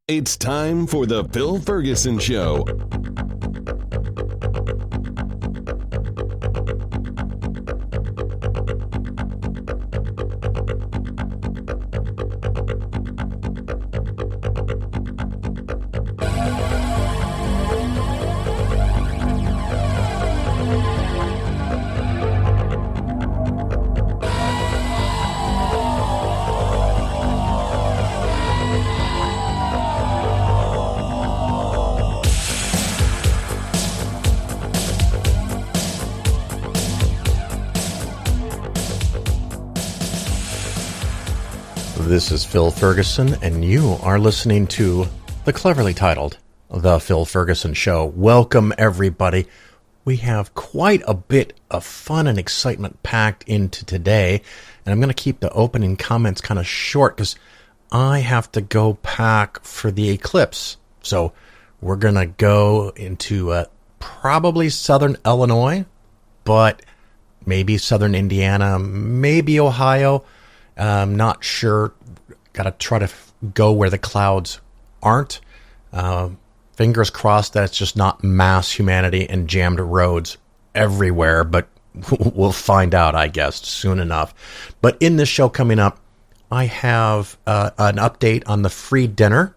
It's time for the Phil Ferguson Show. This is Phil Ferguson, and you are listening to the cleverly titled The Phil Ferguson Show. Welcome, everybody. We have quite a bit of fun and excitement packed into today, and I'm going to keep the opening comments kind of short because I have to go pack for the eclipse. So we're going to go into probably southern Illinois, but maybe southern Indiana, maybe Ohio. I'm not sure. Got to try to go where the clouds aren't. Fingers crossed that it's just not mass humanity and jammed roads everywhere, but we'll find out, I guess, soon enough. But in this show coming up, I have an update on the free dinner.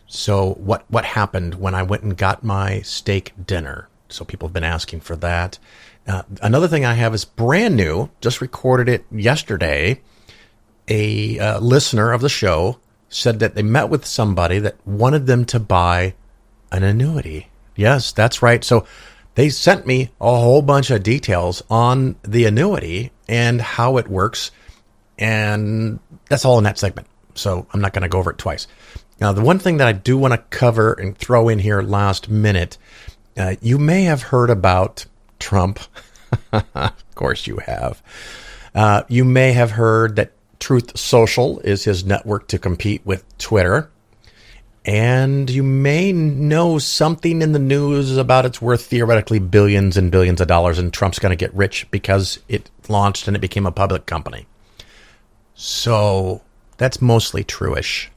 So what happened when I went and got my steak dinner? So people have been asking for that. Another thing I have is brand new, just recorded it yesterday. A listener of the show said that they met with somebody that wanted them to buy an annuity. Yes, that's right. So they sent me a whole bunch of details on the annuity and how it works. And that's all in that segment. So I'm not going to go over it twice. Now, the one thing that I do want to cover and throw in here last minute, you may have heard about Trump. Of course you have. You may have heard that Truth Social is his network to compete with Twitter. And you may know something in the news about it's worth theoretically billions and billions of dollars, and Trump's going to get rich because it launched and it became a public company. So that's mostly true-ish.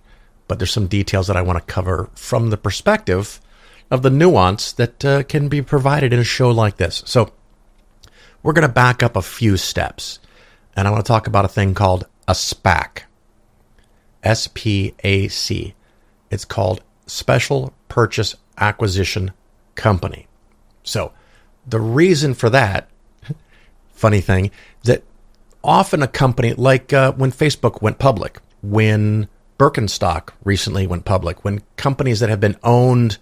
But there's some details that I want to cover from the perspective of the nuance that can be provided in a show like this. So we're going to back up a few steps. And I want to talk about a thing called a SPAC. SPAC. It's called Special Purchase Acquisition Company. So the reason for that, funny thing, that often a company like when Facebook went public, when Birkenstock recently went public, when companies that have been owned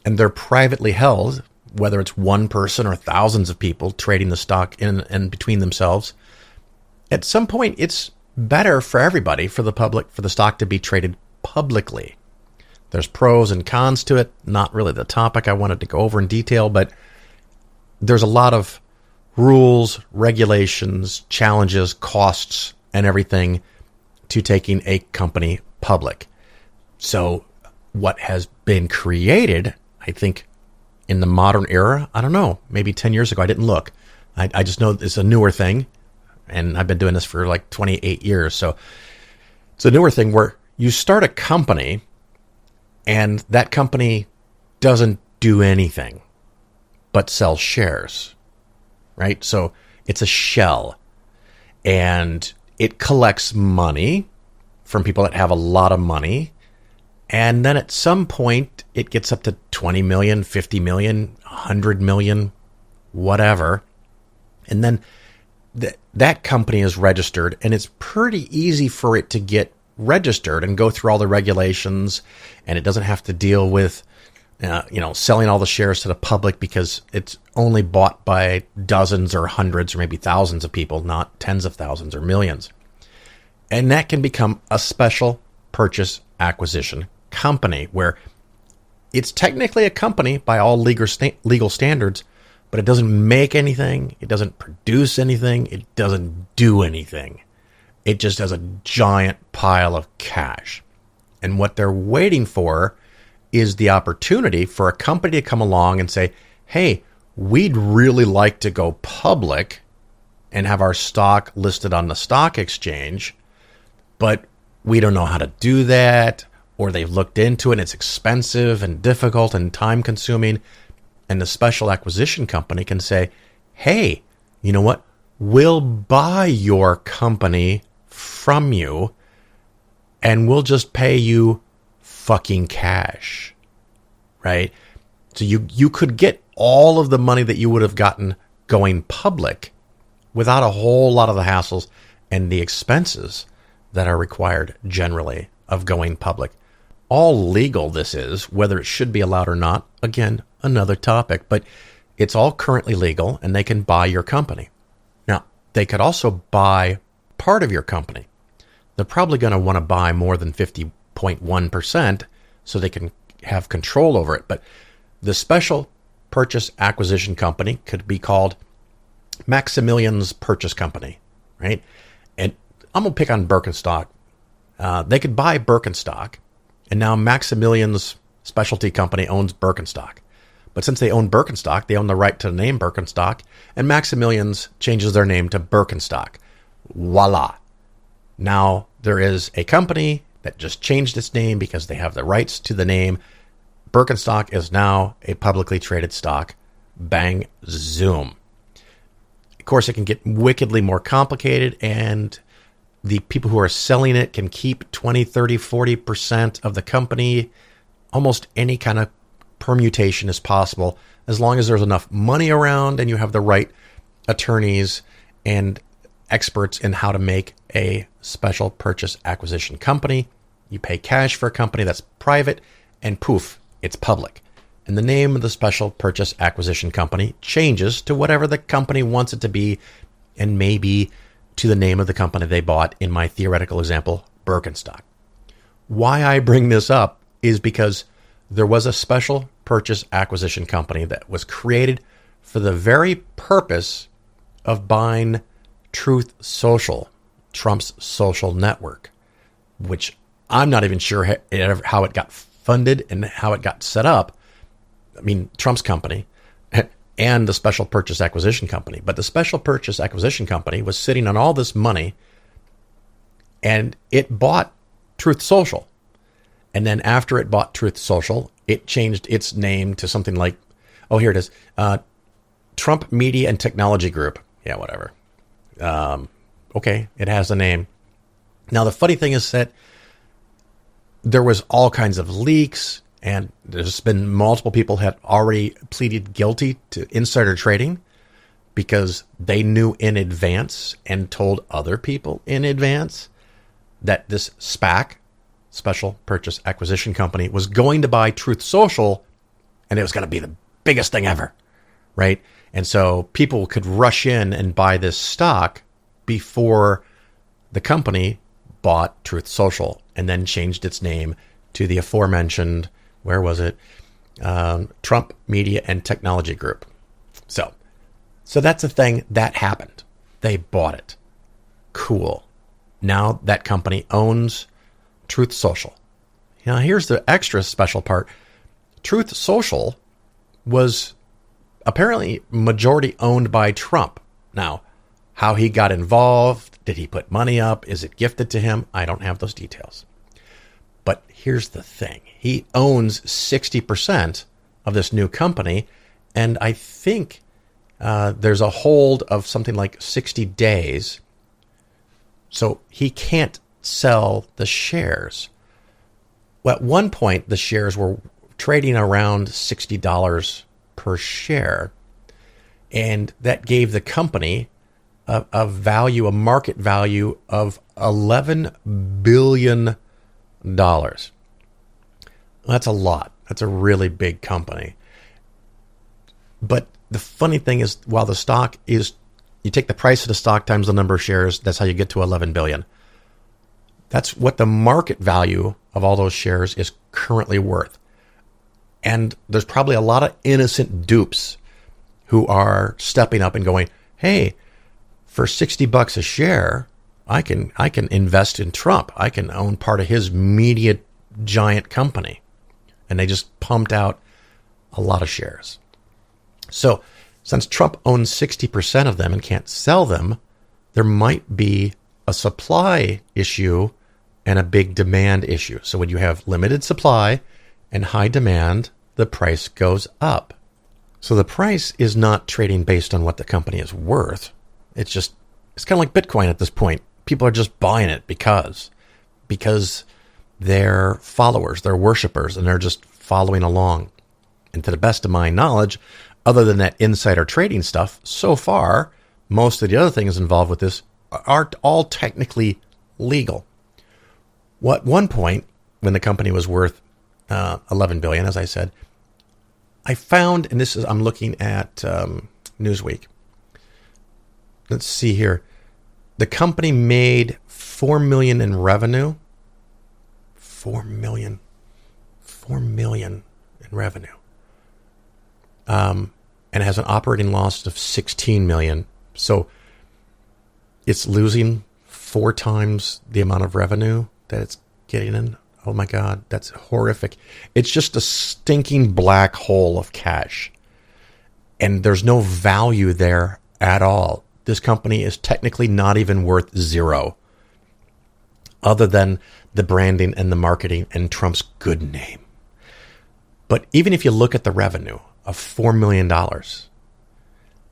and they're privately held, whether it's one person or thousands of people trading the stock in and between themselves, at some point it's better for everybody, for the public, for the stock to be traded publicly. There's pros and cons to it. Not really the topic I wanted to go over in detail, but there's a lot of rules, regulations, challenges, costs, and everything to taking a company public. So what has been created, I think, in the modern era, I don't know, maybe 10 years ago, I didn't look. I just know it's a newer thing. And I've been doing this for like 28 years. So it's a newer thing where you start a company and that company doesn't do anything but sell shares, right? So it's a shell and it collects money from people that have a lot of money. And then at some point it gets up to 20 million, 50 million, 100 million, whatever. And then that company is registered, and it's pretty easy for it to get registered and go through all the regulations, and it doesn't have to deal with, selling all the shares to the public because it's only bought by dozens or hundreds or maybe thousands of people, not tens of thousands or millions. And that can become a special purchase acquisition company where it's technically a company by all legal standards, but it doesn't make anything, it doesn't produce anything, it doesn't do anything. It just has a giant pile of cash. And what they're waiting for is the opportunity for a company to come along and say, hey, we'd really like to go public and have our stock listed on the stock exchange, but we don't know how to do that. or they've looked into it and it's expensive and difficult and time consuming. And the special acquisition company can say, hey, you know what? We'll buy your company from you and we'll just pay you fucking cash, right? So you could get all of the money that you would have gotten going public without a whole lot of the hassles and the expenses that are required generally of going public. All legal this is, whether it should be allowed or not, again, another topic, but it's all currently legal and they can buy your company. Now, they could also buy part of your company. They're probably going to want to buy more than 50.1% so they can have control over it. But the special purchase acquisition company could be called Maximilian's Purchase Company, right? And I'm going to pick on Birkenstock. They could buy Birkenstock, and now Maximilian's Specialty Company owns Birkenstock. But since they own Birkenstock, they own the right to the name Birkenstock, and Maximilian's changes their name to Birkenstock. Voila. Now there is a company that just changed its name because they have the rights to the name. Birkenstock is now a publicly traded stock. Bang, zoom. Of course, it can get wickedly more complicated, and the people who are selling it can keep 20, 30, 40% of the company. Almost any kind of permutation is possible as long as there's enough money around and you have the right attorneys and experts in how to make a special purchase acquisition company. You pay cash for a company that's private, and poof, it's public. And the name of the special purchase acquisition company changes to whatever the company wants it to be, and maybe to the name of the company they bought, in my theoretical example, Birkenstock. Why I bring this up is because there was a special purchase acquisition company that was created for the very purpose of buying Truth Social, Trump's social network, which I'm not even sure how it got funded and how it got set up. I mean, Trump's company and the special purchase acquisition company. But the special purchase acquisition company was sitting on all this money, and it bought Truth Social. And then after it bought Truth Social, it changed its name to something like, oh, here it is, Trump Media and Technology Group. Yeah, whatever. Okay, it has a name. Now, the funny thing is that there was all kinds of leaks, and there's been multiple people had already pleaded guilty to insider trading because they knew in advance and told other people in advance that this SPAC, Special Purchase Acquisition Company, was going to buy Truth Social, and it was going to be the biggest thing ever, right? And so people could rush in and buy this stock before the company bought Truth Social and then changed its name to the aforementioned, where was it? Trump Media and Technology Group. So that's a thing that happened. They bought it. Cool. Now that company owns Truth Social. Now here's the extra special part. Truth Social was apparently majority owned by Trump. Now, how he got involved, did he put money up? Is it gifted to him? I don't have those details. But here's the thing. He owns 60% of this new company, and I think there's a hold of something like 60 days. So he can't sell the shares. Well, at one point, the shares were trading around $60 per share, and that gave the company a value, a market value of $11 billion. That's a lot. That's a really big company. But the funny thing is, while the stock is, you take the price of the stock times the number of shares, that's how you get to 11 billion. That's what the market value of all those shares is currently worth. And there's probably a lot of innocent dupes who are stepping up and going, hey, for $60 a share, I can invest in Trump. I can own part of his media giant company. And they just pumped out a lot of shares. So since Trump owns 60% of them and can't sell them, there might be a supply issue and a big demand issue. So when you have limited supply and high demand, the price goes up. So the price is not trading based on what the company is worth. It's kind of like Bitcoin at this point. People are just buying it because they're followers, they're worshipers, and they're just following along. And to the best of my knowledge, other than that insider trading stuff, so far, most of the other things involved with this are all technically legal. At one point, when the company was worth $11 billion, as I said, I found, and I'm looking at Newsweek. Let's see here. The company made $4 million in revenue. $4 million in revenue. And has an operating loss of $16 million. So it's losing 4 times the amount of revenue that it's getting in. Oh my God, that's horrific. It's just a stinking black hole of cash. And there's no value there at all. This company is technically not even worth zero, other than the branding and the marketing and Trump's good name. But even if you look at the revenue of $4 million,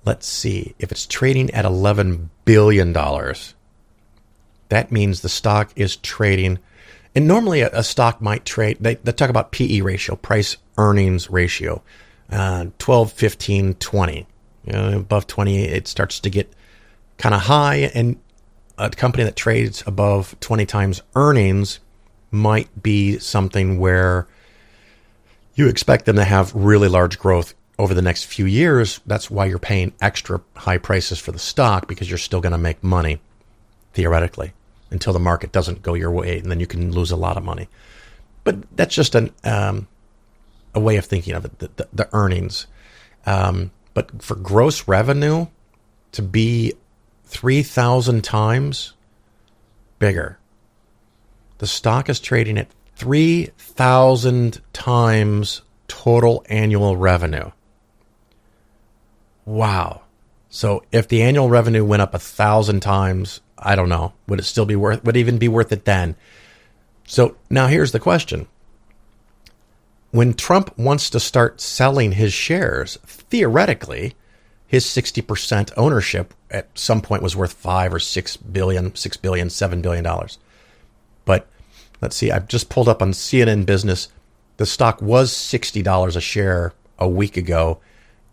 let's see, if it's trading at $11 billion, that means the stock is trading. And normally a stock might trade, they talk about PE ratio, price earnings ratio, 12, 15, 20. Above 20, it starts to get kind of high. And a company that trades above 20 times earnings might be something where you expect them to have really large growth over the next few years. That's why you're paying extra high prices for the stock, because you're still going to make money, theoretically, until the market doesn't go your way, and then you can lose a lot of money. But that's just a way of thinking of it, the earnings. But for gross revenue to be 3,000 times bigger, the stock is trading at 3,000 times total annual revenue. Wow. So if the annual revenue went up 1,000 times, I don't know, would it even be worth it then? So now here's the question. When Trump wants to start selling his shares, theoretically, his 60% ownership at some point was worth $5 or $6 billion, $7 billion. But let's see, I've just pulled up on CNN Business. The stock was $60 a share a week ago.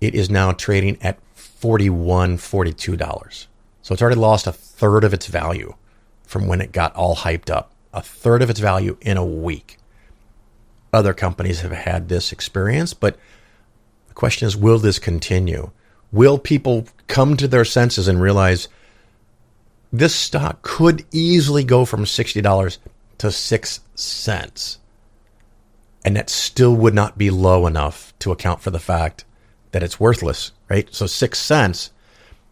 It is now trading at $41, $42. So it's already lost a third of its value from when it got all hyped up. A third of its value in a week. Other companies have had this experience, but the question is, will this continue? Will people come to their senses and realize this stock could easily go from $60 to 6 cents? And that still would not be low enough to account for the fact that it's worthless, right? So 6 cents,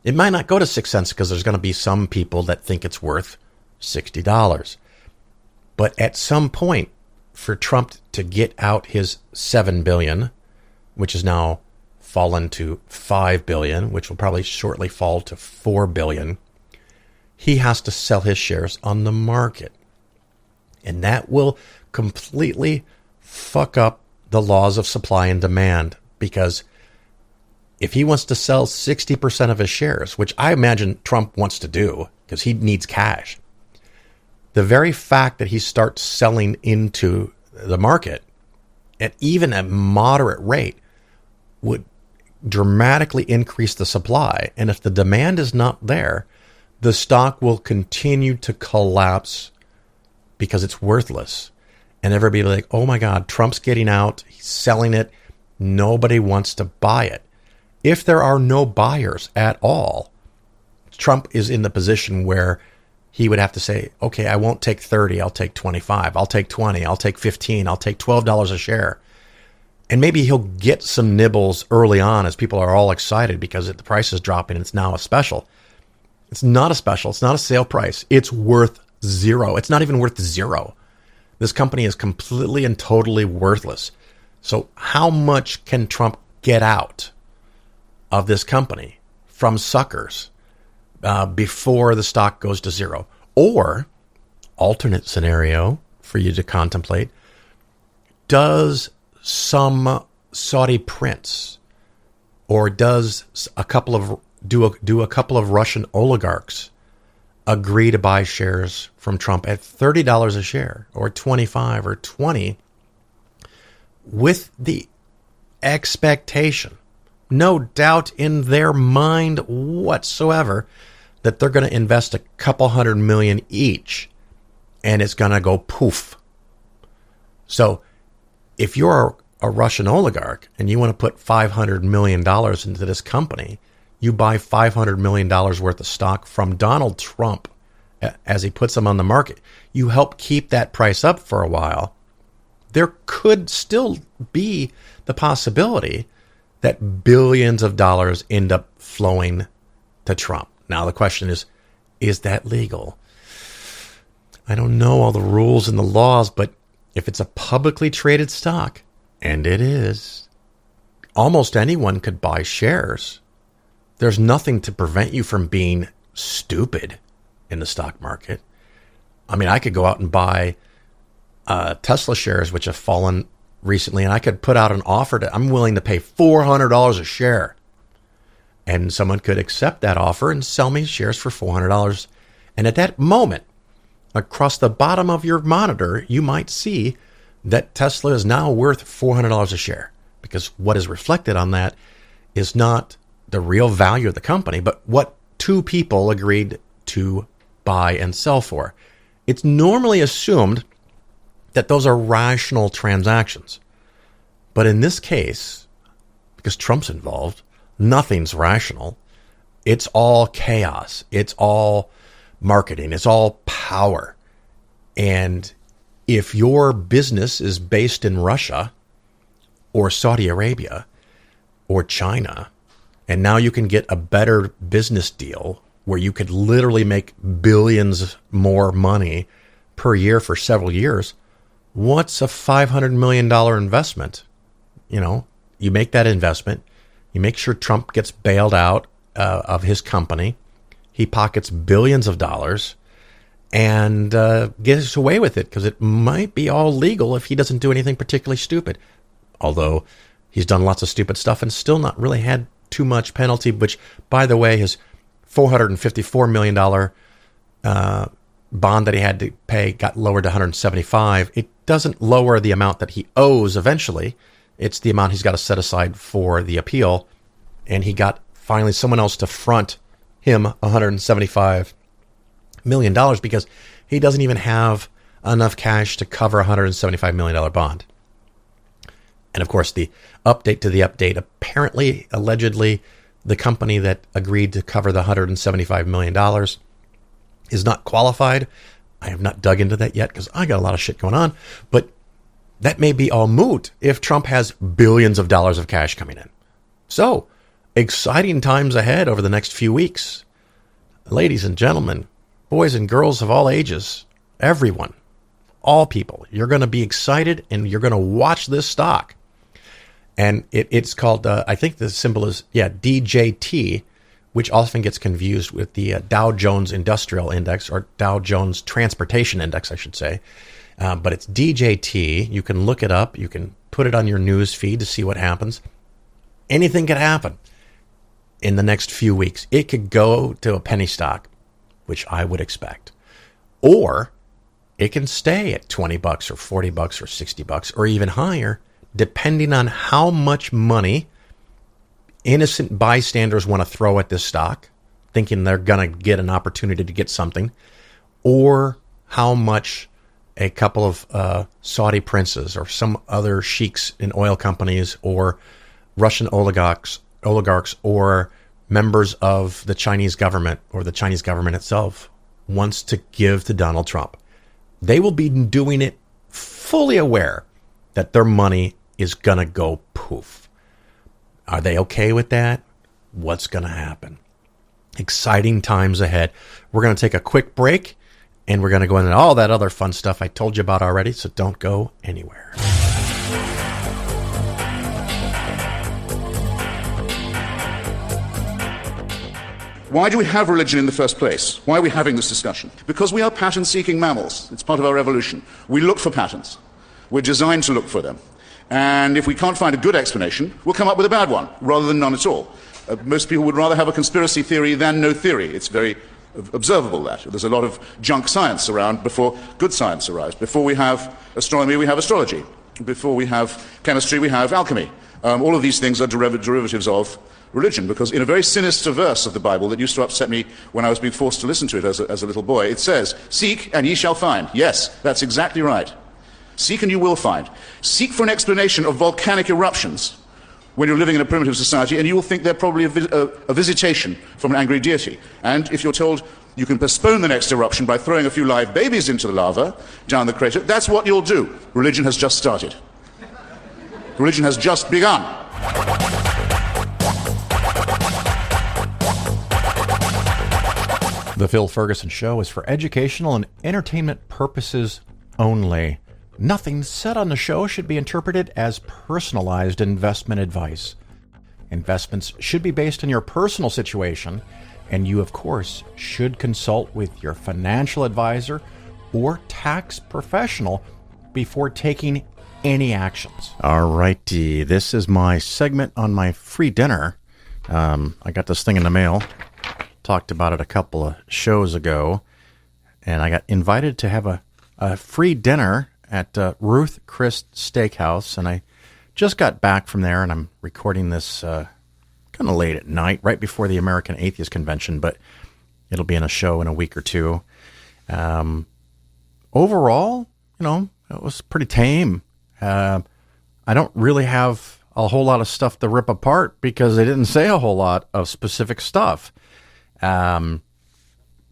it might not go to 6 cents because there's going to be some people that think it's worth $60. But at some point, for Trump to get out his $7 billion, which is now fallen to $5 billion, which will probably shortly fall to $4 billion, he has to sell his shares on the market. And that will completely fuck up the laws of supply and demand, because if he wants to sell 60% of his shares, which I imagine Trump wants to do because he needs cash, the very fact that he starts selling into the market at even a moderate rate would dramatically increase the supply. And if the demand is not there, the stock will continue to collapse because it's worthless. And everybody will be like, oh my God, Trump's getting out, he's selling it, nobody wants to buy it. If there are no buyers at all, Trump is in the position where he would have to say, okay, I won't take 30, I'll take 25, I'll take 20, I'll take 15, I'll take $12 a share. And maybe he'll get some nibbles early on as people are all excited because the price is dropping and it's now a special. It's not a special. It's not a sale price. It's worth zero. It's not even worth zero. This company is completely and totally worthless. So how much can Trump get out of this company from suckers before the stock goes to zero? Or alternate scenario for you to contemplate. Does some Saudi prince, or does a couple of Russian oligarchs agree to buy shares from Trump at $30 a share, or 25 or 20, with the expectation, no doubt in their mind whatsoever, that they're going to invest a couple $100 million each, and it's going to go poof. So if you're a Russian oligarch and you want to put $500 million into this company, you buy $500 million worth of stock from Donald Trump as he puts them on the market. You help keep that price up for a while. There could still be the possibility that billions of dollars end up flowing to Trump. Now, the question is that legal? I don't know all the rules and the laws, but if it's a publicly traded stock, and it is, almost anyone could buy shares. There's nothing to prevent you from being stupid in the stock market. I mean, I could go out and buy Tesla shares, which have fallen recently, and I could put out an offer that I'm willing to pay $400 a share. And someone could accept that offer and sell me shares for $400. And at that moment, across the bottom of your monitor, you might see that Tesla is now worth $400 a share, because what is reflected on that is not the real value of the company, but what two people agreed to buy and sell for. It's normally assumed that those are rational transactions. But in this case, because Trump's involved, nothing's rational. It's all chaos. It's all marketing. It's all power. And if your business is based in Russia or Saudi Arabia or China, and now you can get a better business deal where you could literally make billions more money per year for several years, what's a $500 million investment? You know, you make that investment, you make sure Trump gets bailed out of his company, he pockets billions of dollars, and gets away with it because it might be all legal if he doesn't do anything particularly stupid. Although he's done lots of stupid stuff and still not really had too much penalty, which, by the way, his $454 million bond that he had to pay got lowered to $175. It doesn't lower the amount that he owes eventually. It's the amount he's got to set aside for the appeal. And he got finally someone else to front him $175 million because he doesn't even have enough cash to cover a $175 million bond. And of course, the update to the update, apparently, allegedly, the company that agreed to cover the $175 million is not qualified. I have not dug into that yet because I got a lot of shit going on. But that may be all moot if Trump has billions of dollars of cash coming in. So, exciting times ahead over the next few weeks. Ladies and gentlemen, boys and girls of all ages, everyone, all people, you're going to be excited and you're going to watch this stock. And it's called, I think the symbol is, DJT, which often gets confused with the Dow Jones Industrial Index, or Dow Jones Transportation Index, I should say. But it's DJT. You can look it up. You can put it on your news feed to see what happens. Anything could happen in the next few weeks. It could go to a penny stock, which I would expect. Or it can stay at $20 or $40 or $60 or even higher, depending on how much money innocent bystanders want to throw at this stock, thinking they're going to get an opportunity to get something, or how much a couple of Saudi princes or some other sheiks in oil companies or Russian oligarchs or members of the Chinese government or the Chinese government itself wants to give to Donald Trump. They will be doing it fully aware that their money is going to go poof. Are they okay with that? What's going to happen? Exciting times ahead. We're going to take a quick break, and we're going to go into all that other fun stuff I told you about already, so don't go anywhere. Why do we have religion in the first place? Why are we having this discussion? Because we are pattern-seeking mammals. It's part of our evolution. We look for patterns. We're designed to look for them. And if we can't find a good explanation, we'll come up with a bad one, rather than none at all. Most people would rather have a conspiracy theory than no theory. It's very observable that. There's a lot of junk science around before good science arrives. Before we have astronomy, we have astrology. Before we have chemistry, we have alchemy. All of these things are derivatives of religion, because in a very sinister verse of the Bible that used to upset me when I was being forced to listen to it as a little boy, it says, "Seek and ye shall find." Yes, that's exactly right. Seek and you will find. Seek for an explanation of volcanic eruptions when you're living in a primitive society, and you will think they're probably a visitation from an angry deity. And if you're told you can postpone the next eruption by throwing a few live babies into the lava down the crater, that's what you'll do. Religion has just started. Religion has just begun. The Phil Ferguson Show is for educational and entertainment purposes only. Nothing said on the show should be interpreted as personalized investment advice. Investments should be based on your personal situation, and you, of course, should consult with your financial advisor or tax professional before taking any actions. All righty, this is my segment on my free dinner. I got this thing in the mail. Talked about it a couple of shows ago, and I got invited to have a free dinner at Ruth Chris Steakhouse, and I just got back from there, and I'm recording this kind of late at night, right before the American Atheist Convention, but it'll be in a show in a week or two. Overall, it was pretty tame. I don't really have a whole lot of stuff to rip apart because they didn't say a whole lot of specific stuff.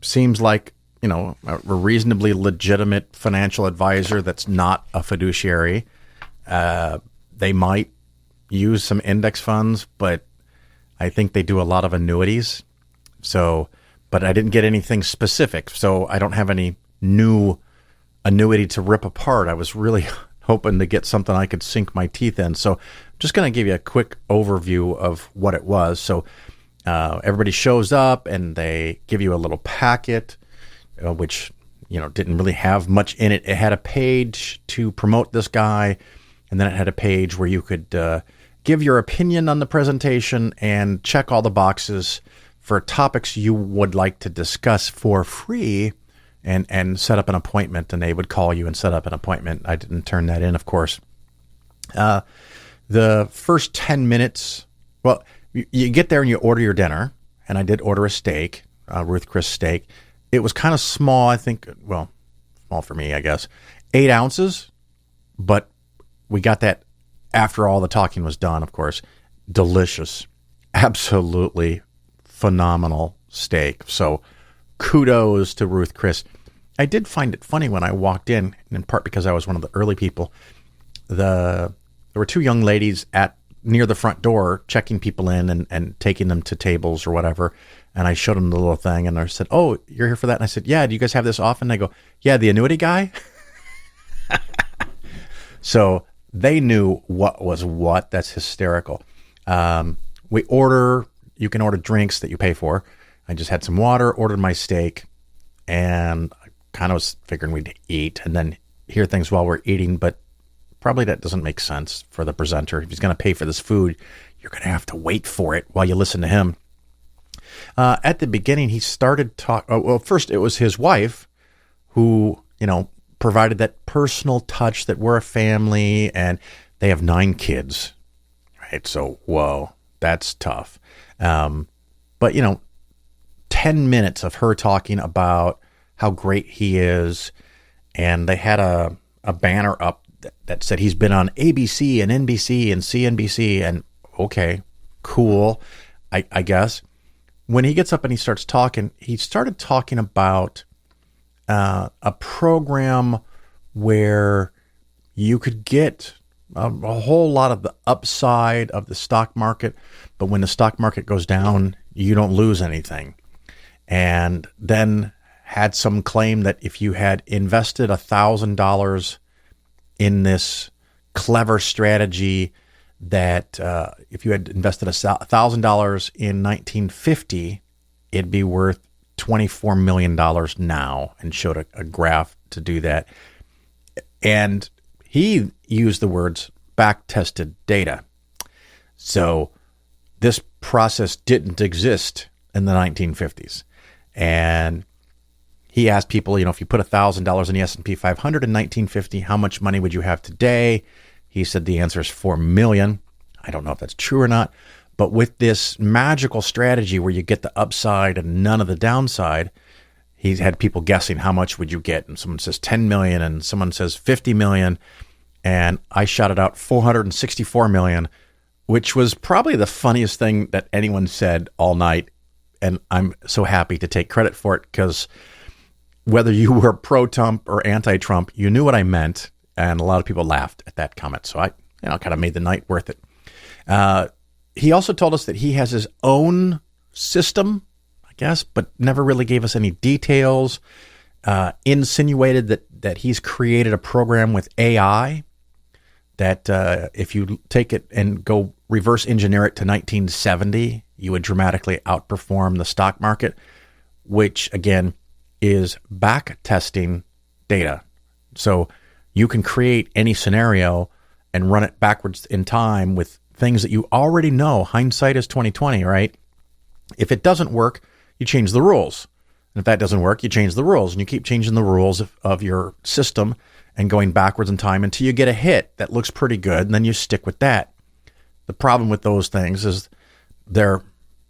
Seems like, a reasonably legitimate financial advisor that's not a fiduciary. They might use some index funds, but I think they do a lot of annuities. But I didn't get anything specific, so I don't have any new annuity to rip apart. I was really hoping to get something I could sink my teeth in. So I'm just going to give you a quick overview of what it was. So everybody shows up and they give you a little packet, which, didn't really have much in it. It had a page to promote this guy, and then it had a page where you could give your opinion on the presentation and check all the boxes for topics you would like to discuss for free, and set up an appointment, and they would call you and set up an appointment. I didn't turn that in, of course. The first 10 minutes, well, you get there and you order your dinner, and I did order a steak, Ruth Chris steak. It was kind of small, I think, well, small for me, I guess, 8 ounces, but we got that after all the talking was done, of course. Delicious, absolutely phenomenal steak. So kudos to Ruth Chris. I did find it funny when I walked in part because I was one of the early people. There were 2 young ladies near the front door checking people in and taking them to tables or whatever. And I showed them the little thing, and I said, "Oh, you're here for that?" And I said, "Yeah, do you guys have this often?" And they go, "Yeah, the annuity guy." So they knew what was what. That's hysterical. You can order drinks that you pay for. I just had some water, ordered my steak, and I kind of was figuring we'd eat and then hear things while we're eating, but probably that doesn't make sense for the presenter. If he's going to pay for this food, you're going to have to wait for it while you listen to him. At the beginning, he started talking. First it was his wife who, provided that personal touch that we're a family, and they have 9 kids, right? So, whoa, that's tough. But 10 minutes of her talking about how great he is, and they had a banner up that said he's been on ABC and NBC and CNBC, and okay, cool, I guess. When he gets up and he started talking about a program where you could get a whole lot of the upside of the stock market, but when the stock market goes down, you don't lose anything. And then had some claim that if you had invested $1,000 in this clever strategy, that if you had invested $1,000 in 1950 it'd be worth $24 million now, and showed a graph to do that. And he used the words back-tested data. So this process didn't exist in the 1950s. And he asked people, if you put $1,000 in the S&P 500 in 1950, how much money would you have today? He said the answer is 4 million. I don't know if that's true or not. But with this magical strategy where you get the upside and none of the downside, he's had people guessing how much would you get. And someone says 10 million and someone says 50 million. And I shouted out 464 million, which was probably the funniest thing that anyone said all night. And I'm so happy to take credit for it, because whether you were pro-Trump or anti-Trump, you knew what I meant. And a lot of people laughed at that comment. So I kind of made the night worth it. He also told us that he has his own system, I guess, but never really gave us any details. Insinuated that he's created a program with AI that if you take it and go reverse engineer it to 1970, you would dramatically outperform the stock market, which again is back testing data. So you can create any scenario and run it backwards in time with things that you already know. Hindsight is 20/20, right? If it doesn't work, you change the rules. And if that doesn't work, you change the rules, and you keep changing the rules of your system and going backwards in time until you get a hit that looks pretty good, and then you stick with that. The problem with those things is they're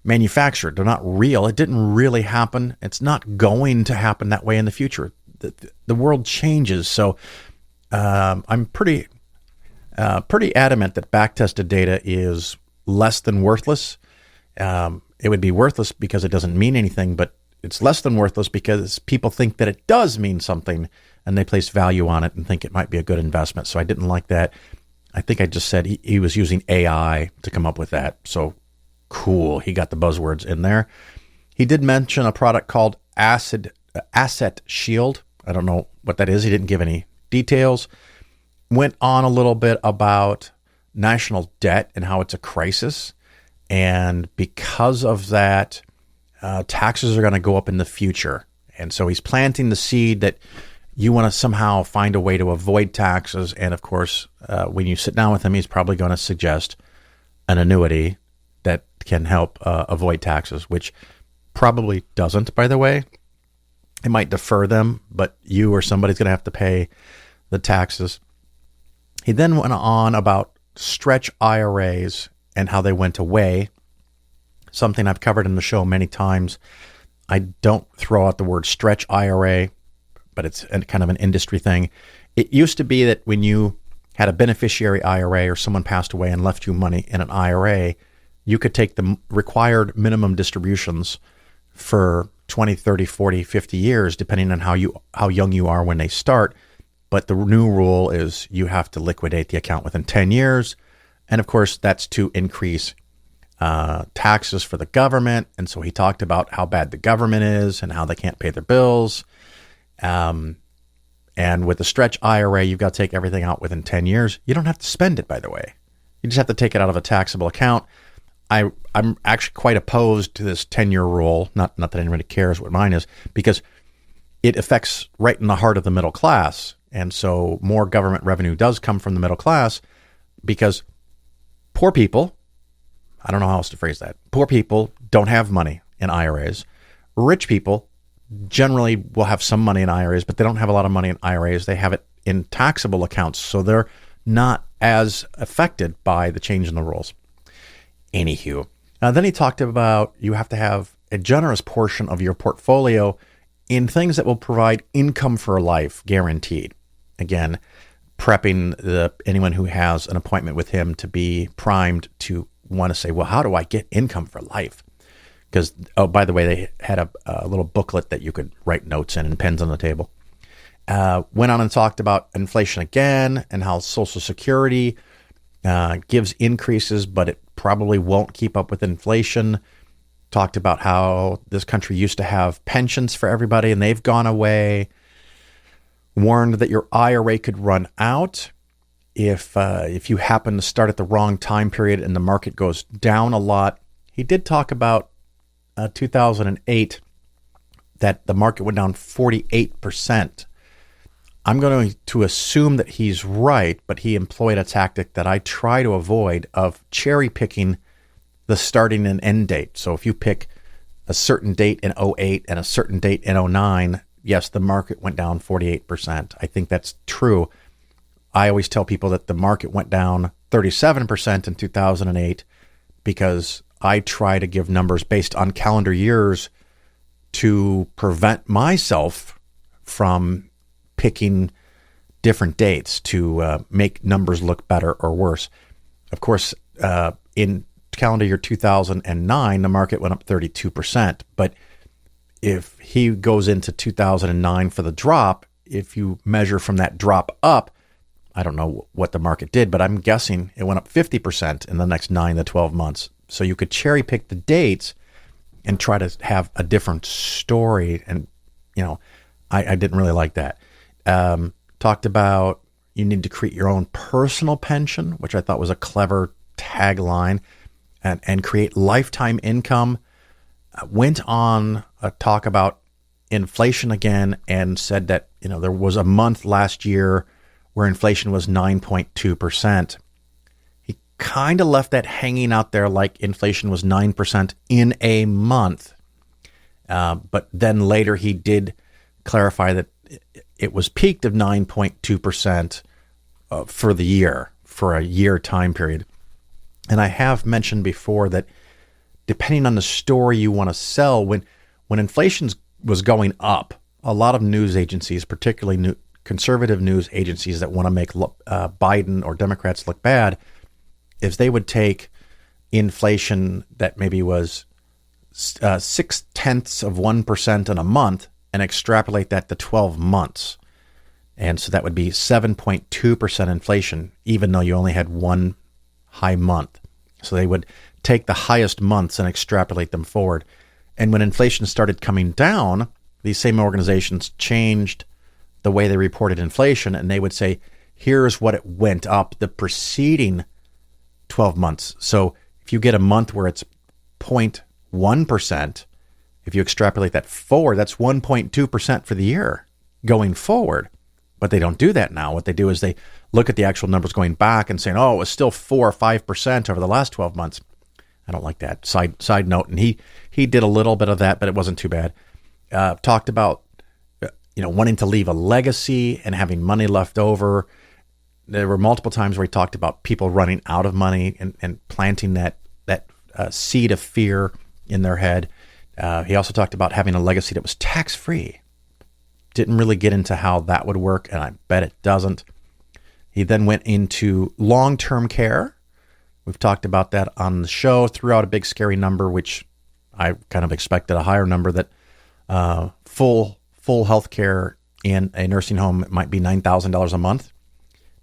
manufactured. They're not real. It didn't really happen. It's not going to happen that way in the future. The world changes. So I'm pretty adamant that back-tested data is less than worthless. It would be worthless because it doesn't mean anything, but it's less than worthless because people think that it does mean something, and they place value on it and think it might be a good investment. So I didn't like that. I think I just said he was using AI to come up with that. So cool. He got the buzzwords in there. He did mention a product called Asset Shield. I don't know what that is. He didn't give any details. Went on a little bit about national debt and how it's a crisis. And because of that, taxes are going to go up in the future. And so he's planting the seed that you want to somehow find a way to avoid taxes. And of course, when you sit down with him, he's probably going to suggest an annuity that can help avoid taxes, which probably doesn't, by the way. It might defer them, but you or somebody's going to have to pay the taxes. He then went on about stretch IRAs and how they went away, something I've covered in the show many times. I don't throw out the word stretch IRA, but it's kind of an industry thing. It used to be that when you had a beneficiary IRA or someone passed away and left you money in an IRA, you could take the required minimum distributions for 20, 30, 40, 50 years, depending on how young you are when they start. But the new rule is you have to liquidate the account within 10 years. And of course, that's to increase taxes for the government. And so he talked about how bad the government is and how they can't pay their bills. And with the stretch IRA, you've got to take everything out within 10 years. You don't have to spend it, by the way. You just have to take it out of a taxable account. I'm actually quite opposed to this 10-year rule. Not that anybody cares what mine is, because it affects right in the heart of the middle class. And so more government revenue does come from the middle class because poor people, I don't know how else to phrase that. Poor people don't have money in IRAs. Rich people generally will have some money in IRAs, but they don't have a lot of money in IRAs. They have it in taxable accounts, so they're not as affected by the change in the rules. Anywho, then he talked about you have to have a generous portion of your portfolio in things that will provide income for life, guaranteed. Again, prepping anyone who has an appointment with him to be primed to want to say, well, how do I get income for life? Because, oh, by the way, they had a little booklet that you could write notes in and pens on the table. Went on and talked about inflation again and how Social Security gives increases, but it probably won't keep up with inflation. Talked about how this country used to have pensions for everybody and they've gone away. Warned that your IRA could run out if you happen to start at the wrong time period and the market goes down a lot. He did talk about 2008 that the market went down 48%. I'm going to assume that he's right, but he employed a tactic that I try to avoid of cherry picking the starting and end date. So if you pick a certain date in '08 and a certain date in '09, yes, the market went down 48%. I think that's true. I always tell people that the market went down 37% in 2008 because I try to give numbers based on calendar years to prevent myself from picking different dates to make numbers look better or worse. Of course, in calendar year 2009, the market went up 32%. But if he goes into 2009 for the drop, if you measure from that drop up, I don't know what the market did, but I'm guessing it went up 50% in the next 9 to 12 months. So you could cherry pick the dates and try to have a different story. And, I didn't really like that. Talked about you need to create your own personal pension, which I thought was a clever tagline, and create lifetime income. Went on a talk about inflation again and said that, there was a month last year where inflation was 9.2%. He kind of left that hanging out there like inflation was 9% in a month. But then later he did clarify that it was peaked of 9.2% for the year, for a year time period. And I have mentioned before that depending on the story you want to sell, when inflation was going up, a lot of news agencies, particularly conservative news agencies that want to make Biden or Democrats look bad, is they would take inflation that maybe was 0.6% in a month and extrapolate that to 12 months. And so that would be 7.2% inflation, even though you only had one high month. So they would take the highest months and extrapolate them forward. And when inflation started coming down, these same organizations changed the way they reported inflation, and they would say, here's what it went up the preceding 12 months. So if you get a month where it's 0.1%, if you extrapolate that forward, that's 1.2% for the year going forward. But they don't do that now. What they do is they look at the actual numbers going back and saying, oh, it was still 4 or 5% over the last 12 months. I don't like that. Side note, and he did a little bit of that, but it wasn't too bad. Talked about wanting to leave a legacy and having money left over. There were multiple times where he talked about people running out of money and planting that seed of fear in their head. He also talked about having a legacy that was tax-free. Didn't really get into how that would work, and I bet it doesn't. He then went into long-term care. We've talked about that on the show, threw out a big scary number, which I kind of expected a higher number, that full health care in a nursing home might be $9,000 a month.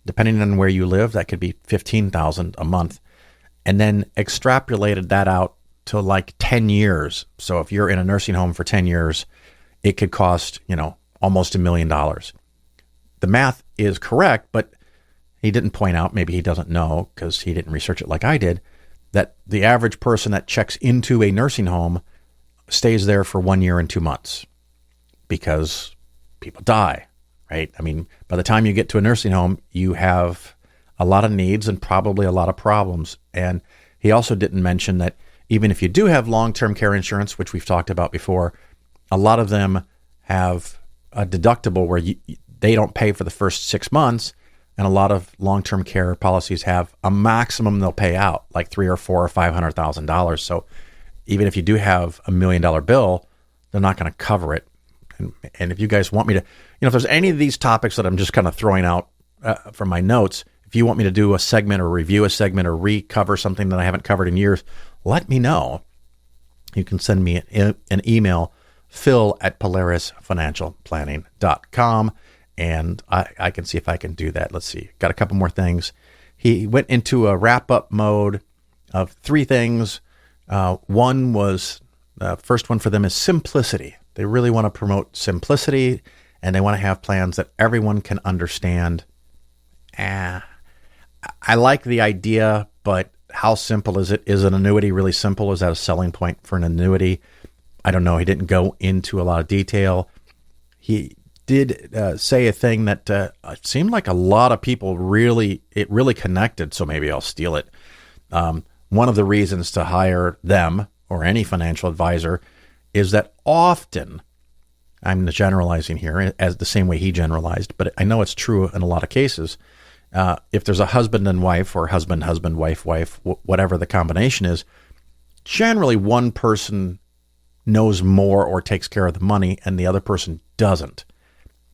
Depending on where you live, that could be $15,000 a month. And then extrapolated that out to like 10 years. So if you're in a nursing home for 10 years, it could cost, almost $1 million. The math is correct, but he didn't point out, maybe he doesn't know because he didn't research it like I did, that the average person that checks into a nursing home stays there for 1 year and 2 months because people die, right? I mean, by the time you get to a nursing home, you have a lot of needs and probably a lot of problems. And he also didn't mention that even if you do have long-term care insurance, which we've talked about before, a lot of them have a deductible where they don't pay for the first 6 months, and a lot of long-term care policies have a maximum they'll pay out, like $300,000 or $400,000 or $500,000. So even if you do have $1 million bill, they're not going to cover it. And if you guys want me to, if there's any of these topics that I'm just kind of throwing out from my notes, if you want me to do a segment or review a segment or recover something that I haven't covered in years, let me know. You can send me an email, phil@polarisfinancialplanning.com, and I can see if I can do that. Let's see. Got a couple more things. He went into a wrap-up mode of 3 things. One was, the first one for them is simplicity. They really want to promote simplicity, and they want to have plans that everyone can understand. I like the idea, but how simple is it? Is an annuity really simple? Is that a selling point for an annuity? I don't know. He didn't go into a lot of detail. He did say a thing that it seemed like a lot of people really connected. So maybe I'll steal it. One of the reasons to hire them or any financial advisor is that often, I'm generalizing here as the same way he generalized, but I know it's true in a lot of cases. If there's a husband and wife or husband, wife, whatever the combination is, generally one person knows more or takes care of the money and the other person doesn't.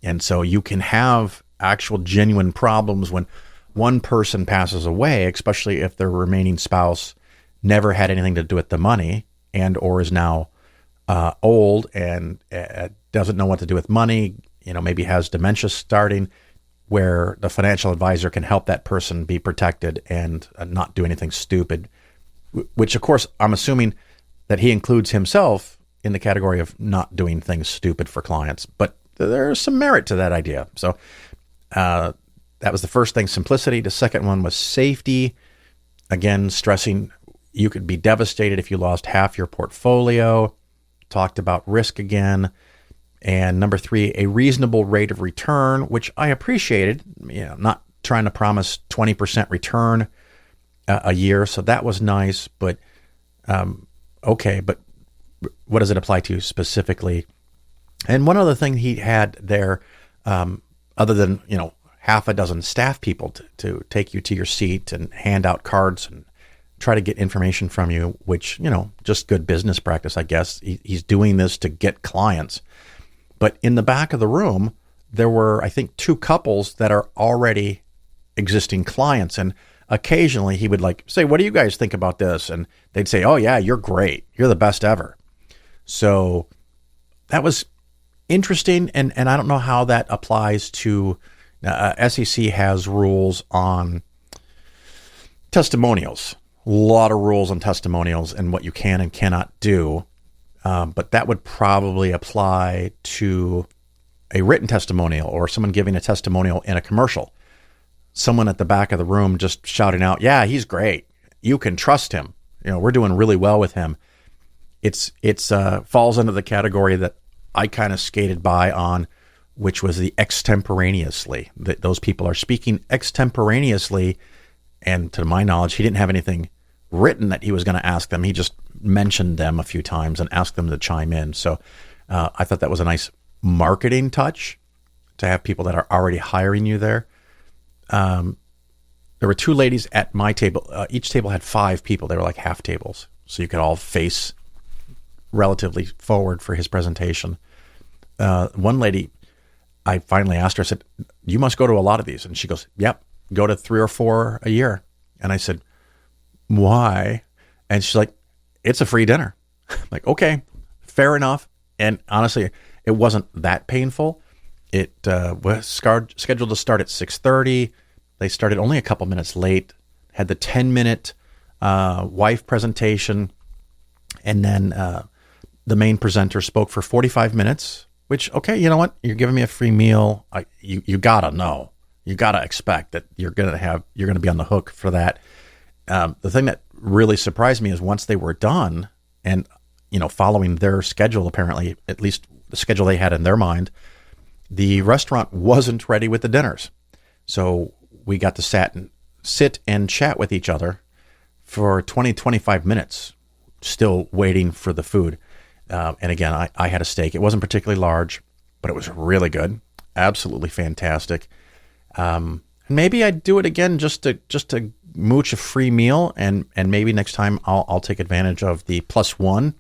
And so you can have actual genuine problems when one person passes away, especially if their remaining spouse never had anything to do with the money and or is now old and doesn't know what to do with money, maybe has dementia starting, where the financial advisor can help that person be protected and not do anything stupid, which of course I'm assuming that he includes himself in the category of not doing things stupid for clients. But there's some merit to that idea. So that was the first thing, simplicity. The second one was safety. Again, stressing you could be devastated if you lost half your portfolio. Talked about risk again. And number 3, a reasonable rate of return, which I appreciated. Not trying to promise 20% return a year. So that was nice. But okay, but what does it apply to specifically? And one other thing he had there, other than, half a dozen staff people to take you to your seat and hand out cards and try to get information from you, which, just good business practice, I guess. He's doing this to get clients. But in the back of the room, there were, I think, 2 couples that are already existing clients. And occasionally he would say, what do you guys think about this? And they'd say, oh yeah, you're great. You're the best ever. So that was interesting. And I don't know how that applies to SEC has rules on testimonials, a lot of rules on testimonials and what you can and cannot do. But that would probably apply to a written testimonial or someone giving a testimonial in a commercial. Someone at the back of the room just shouting out, yeah, he's great. You can trust him. We're doing really well with him. It's falls under the category that I kind of skated by on, which was the extemporaneously. Those people are speaking extemporaneously. And to my knowledge, he didn't have anything written that he was going to ask them. He just mentioned them a few times and asked them to chime in. So I thought that was a nice marketing touch to have people that are already hiring you there. There were 2 ladies at my table. Each table had 5 people. They were like half tables. So you could all face relatively forward for his presentation. One lady, I finally asked her, I said, you must go to a lot of these. And she goes, yep, go to 3 or 4 a year. And I said, why? And she's like, it's a free dinner. I'm like, okay, fair enough. And honestly, it wasn't that painful. It was scheduled to start at 6:30. They started only a couple minutes late, had the 10-minute wife presentation. And then the main presenter spoke for 45 minutes, which, okay, you know what? You're giving me a free meal. You gotta know. You gotta expect that you're gonna be on the hook for that. The thing that really surprised me is once they were done and, following their schedule, apparently, at least the schedule they had in their mind, the restaurant wasn't ready with the dinners. So we got to sit and chat with each other for 20, 25 minutes, still waiting for the food. And again, I had a steak. It wasn't particularly large, but it was really good. Absolutely fantastic. Maybe I'd do it again just to mooch a free meal, and maybe next time I'll take advantage of the +1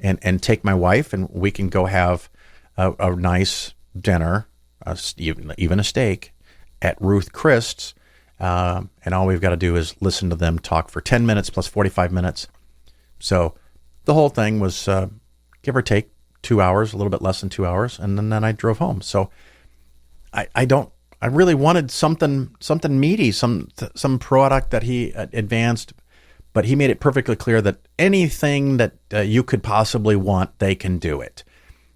and take my wife, and we can go have a nice dinner, even a steak at Ruth Christ's, and all we've got to do is listen to them talk for 10 minutes plus 45 minutes. So the whole thing was give or take 2 hours, a little bit less than 2 hours, and then I drove home. So I really wanted something meaty, some product that he advanced, but he made it perfectly clear that anything that you could possibly want, they can do it.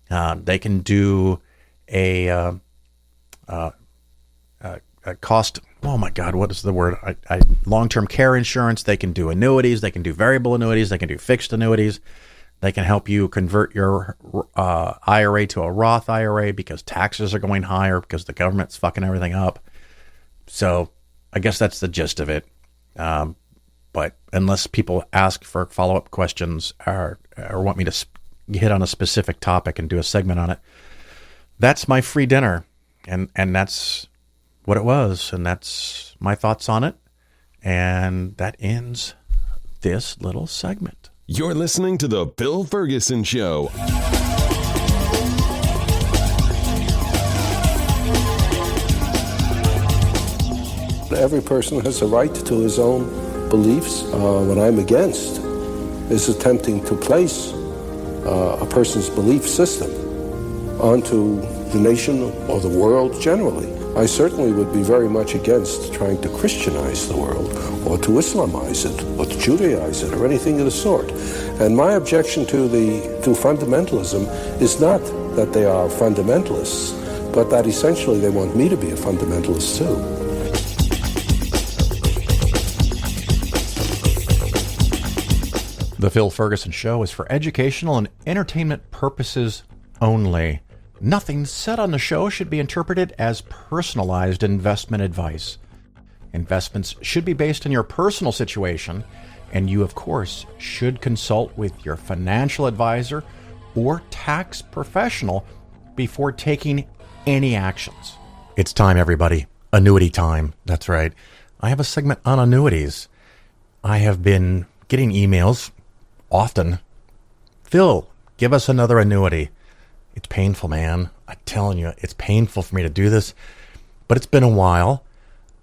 They can do a cost. Oh my God, what is the word? Long-term care insurance. They can do annuities. They can do variable annuities. They can do fixed annuities. They can help you convert your IRA to a Roth IRA because taxes are going higher because the government's fucking everything up. So I guess that's the gist of it. But unless people ask for follow-up questions or want me to hit on a specific topic and do a segment on it, that's my free dinner. And that's what it was. And that's my thoughts on it. And that ends this little segment. You're listening to The Bill Ferguson Show. Every person has a right to his own beliefs. What I'm against is attempting to place a person's belief system onto the nation or the world generally. I certainly would be very much against trying to Christianize the world or to Islamize it or to Judaize it or anything of the sort. And my objection to fundamentalism is not that they are fundamentalists, but that essentially they want me to be a fundamentalist too. The Phil Ferguson Show is for educational and entertainment purposes only. Nothing said on the show should be interpreted as personalized investment advice. Investments should be based on your personal situation, and you, of course, should consult with your financial advisor or tax professional before taking any actions. It's time, everybody. Annuity time. That's right. I have a segment on annuities. I have been getting emails often. Phil, give us another annuity. It's painful, man. I'm telling you, it's painful for me to do this, but it's been a while.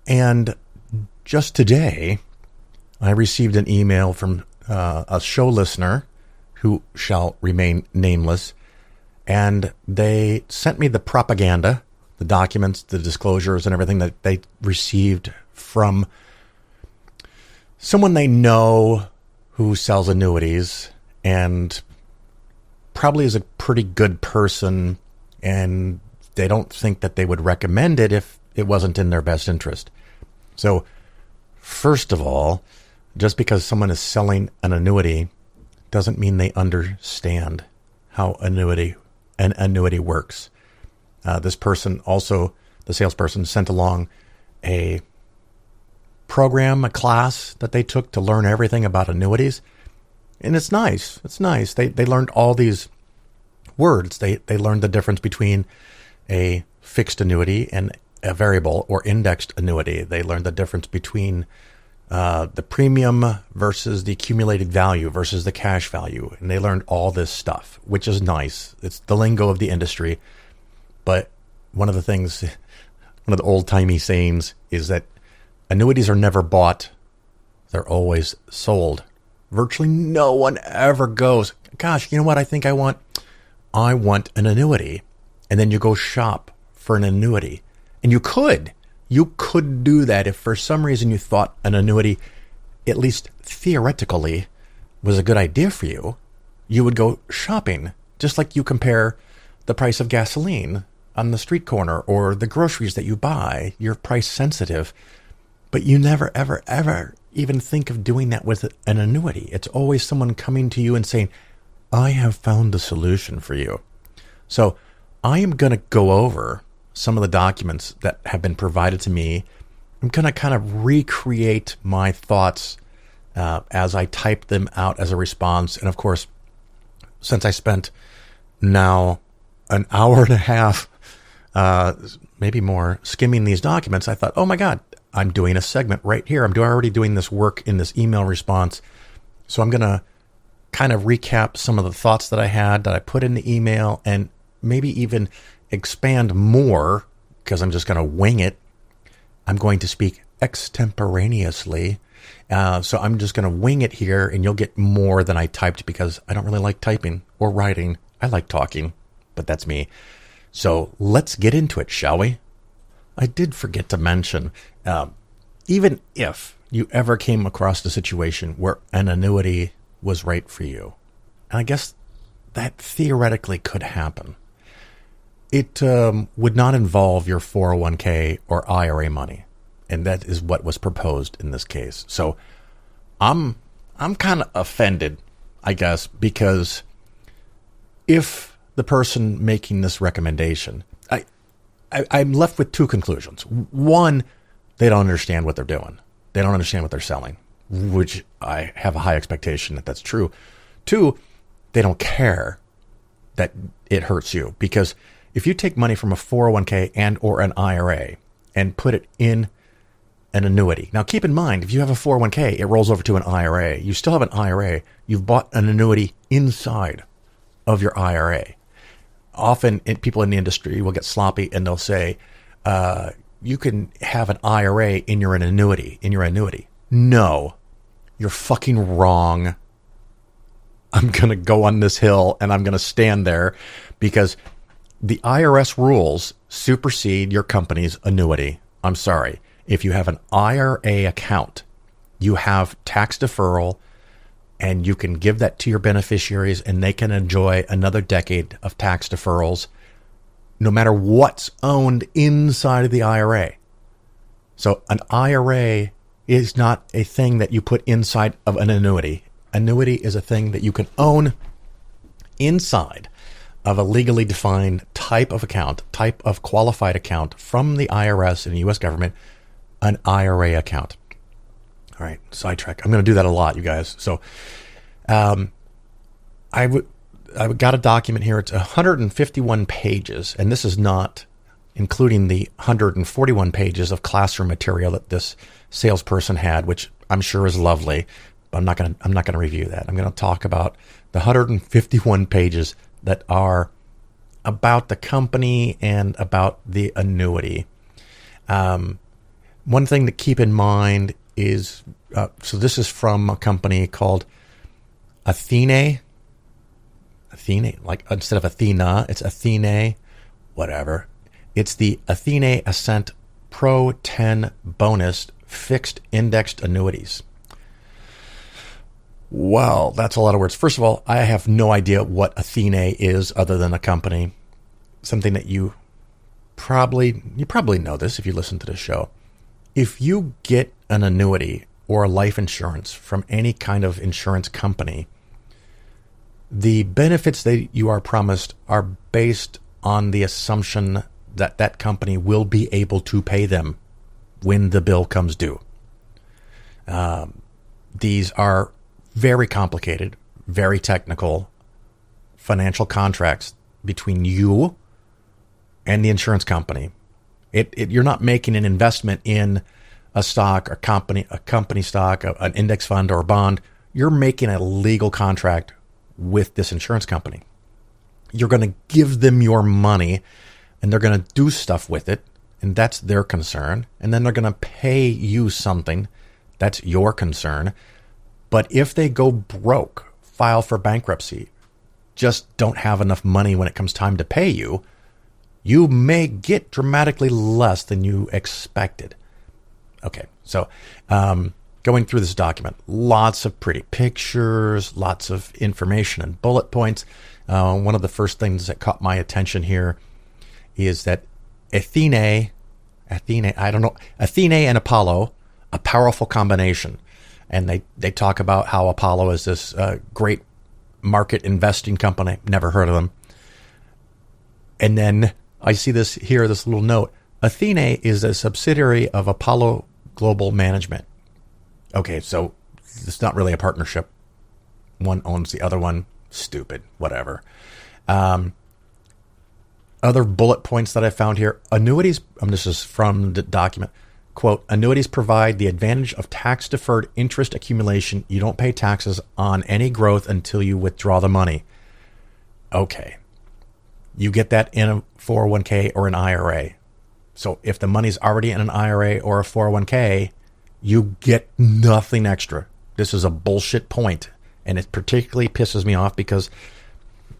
And just today, I received an email from a show listener who shall remain nameless, and they sent me the propaganda, the documents, the disclosures, and everything that they received from someone they know who sells annuities and probably is a pretty good person, and they don't think that they would recommend it if it wasn't in their best interest. So, first of all, just because someone is selling an annuity doesn't mean they understand how an annuity works. This person also, the salesperson, sent along a program, a class that they took to learn everything about annuities. And it's nice. It's nice. They learned all these words. They learned the difference between a fixed annuity and a variable or indexed annuity. They learned the difference between the premium versus the accumulated value versus the cash value. And they learned all this stuff, which is nice. It's the lingo of the industry. But one of the old-timey sayings is that annuities are never bought. They're always sold. Virtually no one ever goes, gosh, you know what I think I want? I want an annuity. And then you go shop for an annuity. And you could do that if for some reason you thought an annuity, at least theoretically, was a good idea for you. You would go shopping, just like you compare the price of gasoline on the street corner or the groceries that you buy. You're price sensitive. But you never, ever, ever even think of doing that with an annuity. It's always someone coming to you and saying, I have found the solution for you. So I am going to go over some of the documents that have been provided to me. I'm going to kind of recreate my thoughts as I type them out as a response. And of course, since I spent now an hour and a half, maybe more, skimming these documents, I thought, oh my God, I'm doing a segment right here. I'm already doing this work in this email response. So I'm going to kind of recap some of the thoughts that I had that I put in the email and maybe even expand more because I'm just going to wing it. I'm going to speak extemporaneously. So I'm just going to wing it here and you'll get more than I typed because I don't really like typing or writing. I like talking, but that's me. So let's get into it, shall we? I did forget to mention, even if you ever came across a situation where an annuity was right for you, and I guess that theoretically could happen, it would not involve your 401k or IRA money, and that is what was proposed in this case. So I'm kind of offended, I guess, because if the person making this recommendation, I'm left with two conclusions. One, they don't understand what they're doing. They don't understand what they're selling, which I have a high expectation that that's true. Two, they don't care that it hurts you, because if you take money from a 401k and or an IRA and put it in an annuity. Now, keep in mind, if you have a 401k, it rolls over to an IRA. You still have an IRA. You've bought an annuity inside of your IRA. Often people in the industry will get sloppy and they'll say, you can have an IRA in your annuity. No, you're fucking wrong. I'm going to go on this hill and I'm going to stand there, because the IRS rules supersede your company's annuity. I'm sorry. If you have an IRA account, you have tax deferral, and you can give that to your beneficiaries and they can enjoy another decade of tax deferrals no matter what's owned inside of the IRA. So an IRA is not a thing that you put inside of an annuity. Annuity is a thing that you can own inside of a legally defined type of account, type of qualified account from the IRS and the U.S. government, an IRA account. All right, sidetrack. I'm going to do that a lot, you guys. So I got a document here. It's 151 pages, and this is not including the 141 pages of classroom material that this salesperson had, which I'm sure is lovely. But I'm not going to review that. I'm going to talk about the 151 pages that are about the company and about the annuity. One thing to keep in mind is, so this is from a company called Athene, like instead of Athena, it's Athene, whatever. It's the Athene Ascent Pro 10 Bonus Fixed Indexed Annuities. Wow, that's a lot of words. First of all, I have no idea what Athene is other than a company. Something that you probably know this if you listen to the show. If you get an annuity or a life insurance from any kind of insurance company, the benefits that you are promised are based on the assumption that that company will be able to pay them when the bill comes due. These are very complicated, very technical financial contracts between you and the insurance company. You're not making an investment in a stock, a company stock, an index fund, or a bond. You're making a legal contract with this insurance company. You're going to give them your money, and they're going to do stuff with it, and that's their concern. And then they're going to pay you something. That's your concern. But if they go broke, file for bankruptcy, just don't have enough money when it comes time to pay you, you may get dramatically less than you expected. Okay, so going through this document, lots of pretty pictures, lots of information and bullet points. One of the first things that caught my attention here is that Athene and Apollo, a powerful combination. And they talk about how Apollo is this great market investing company. Never heard of them. And then I see this here, this little note. Athene is a subsidiary of Apollo Global Management. Okay, so it's not really a partnership. One owns the other one. Stupid, whatever. Other bullet points that I found here. Annuities, this is from the document. Quote, annuities provide the advantage of tax-deferred interest accumulation. You don't pay taxes on any growth until you withdraw the money. Okay. You get that in a 401k or an IRA. So if the money's already in an IRA or a 401k, you get nothing extra. This is a bullshit point. And it particularly pisses me off because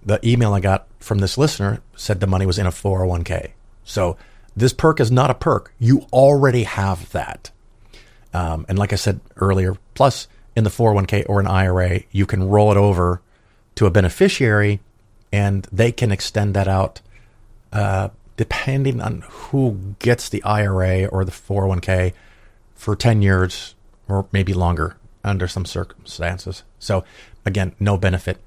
the email I got from this listener said the money was in a 401k. So this perk is not a perk. You already have that. And like I said earlier, plus in the 401k or an IRA, you can roll it over to a beneficiary and they can extend that out depending on who gets the IRA or the 401k for 10 years or maybe longer under some circumstances. So again, no benefit.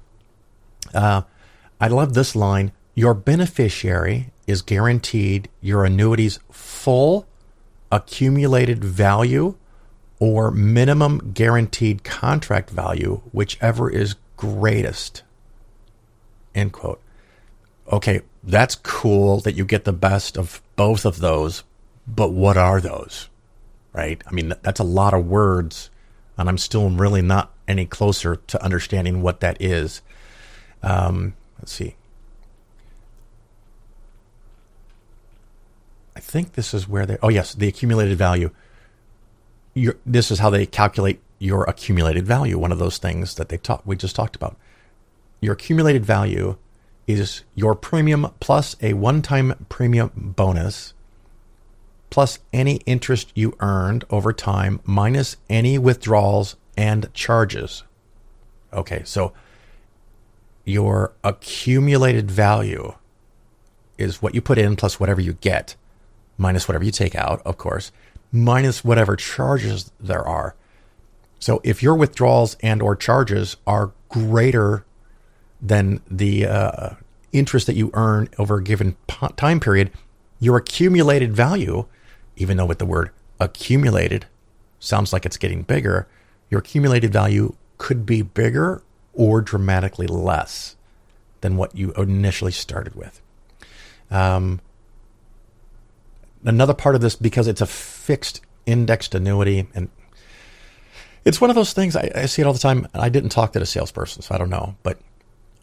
I love this line. Your beneficiary is guaranteed your annuity's full accumulated value or minimum guaranteed contract value, whichever is greatest. End quote. Okay, that's cool that you get the best of both of those, but what are those? Right? I mean, that's a lot of words, and I'm still really not any closer to understanding what that is. Let's see. I think this is where they... Oh, yes, the accumulated value. This is how they calculate your accumulated value, one of those things that we just talked about. Your accumulated value is your premium plus a one-time premium bonus plus any interest you earned over time minus any withdrawals and charges. Okay, so your accumulated value is what you put in plus whatever you get, minus whatever you take out, of course, minus whatever charges there are. So if your withdrawals and or charges are greater than the interest that you earn over a given time period, your accumulated value, even though with the word accumulated sounds like it's getting bigger, your accumulated value could be bigger or dramatically less than what you initially started with. Another part of this, because it's a fixed indexed annuity, and it's one of those things, I see it all the time. I didn't talk to the salesperson, so I don't know, but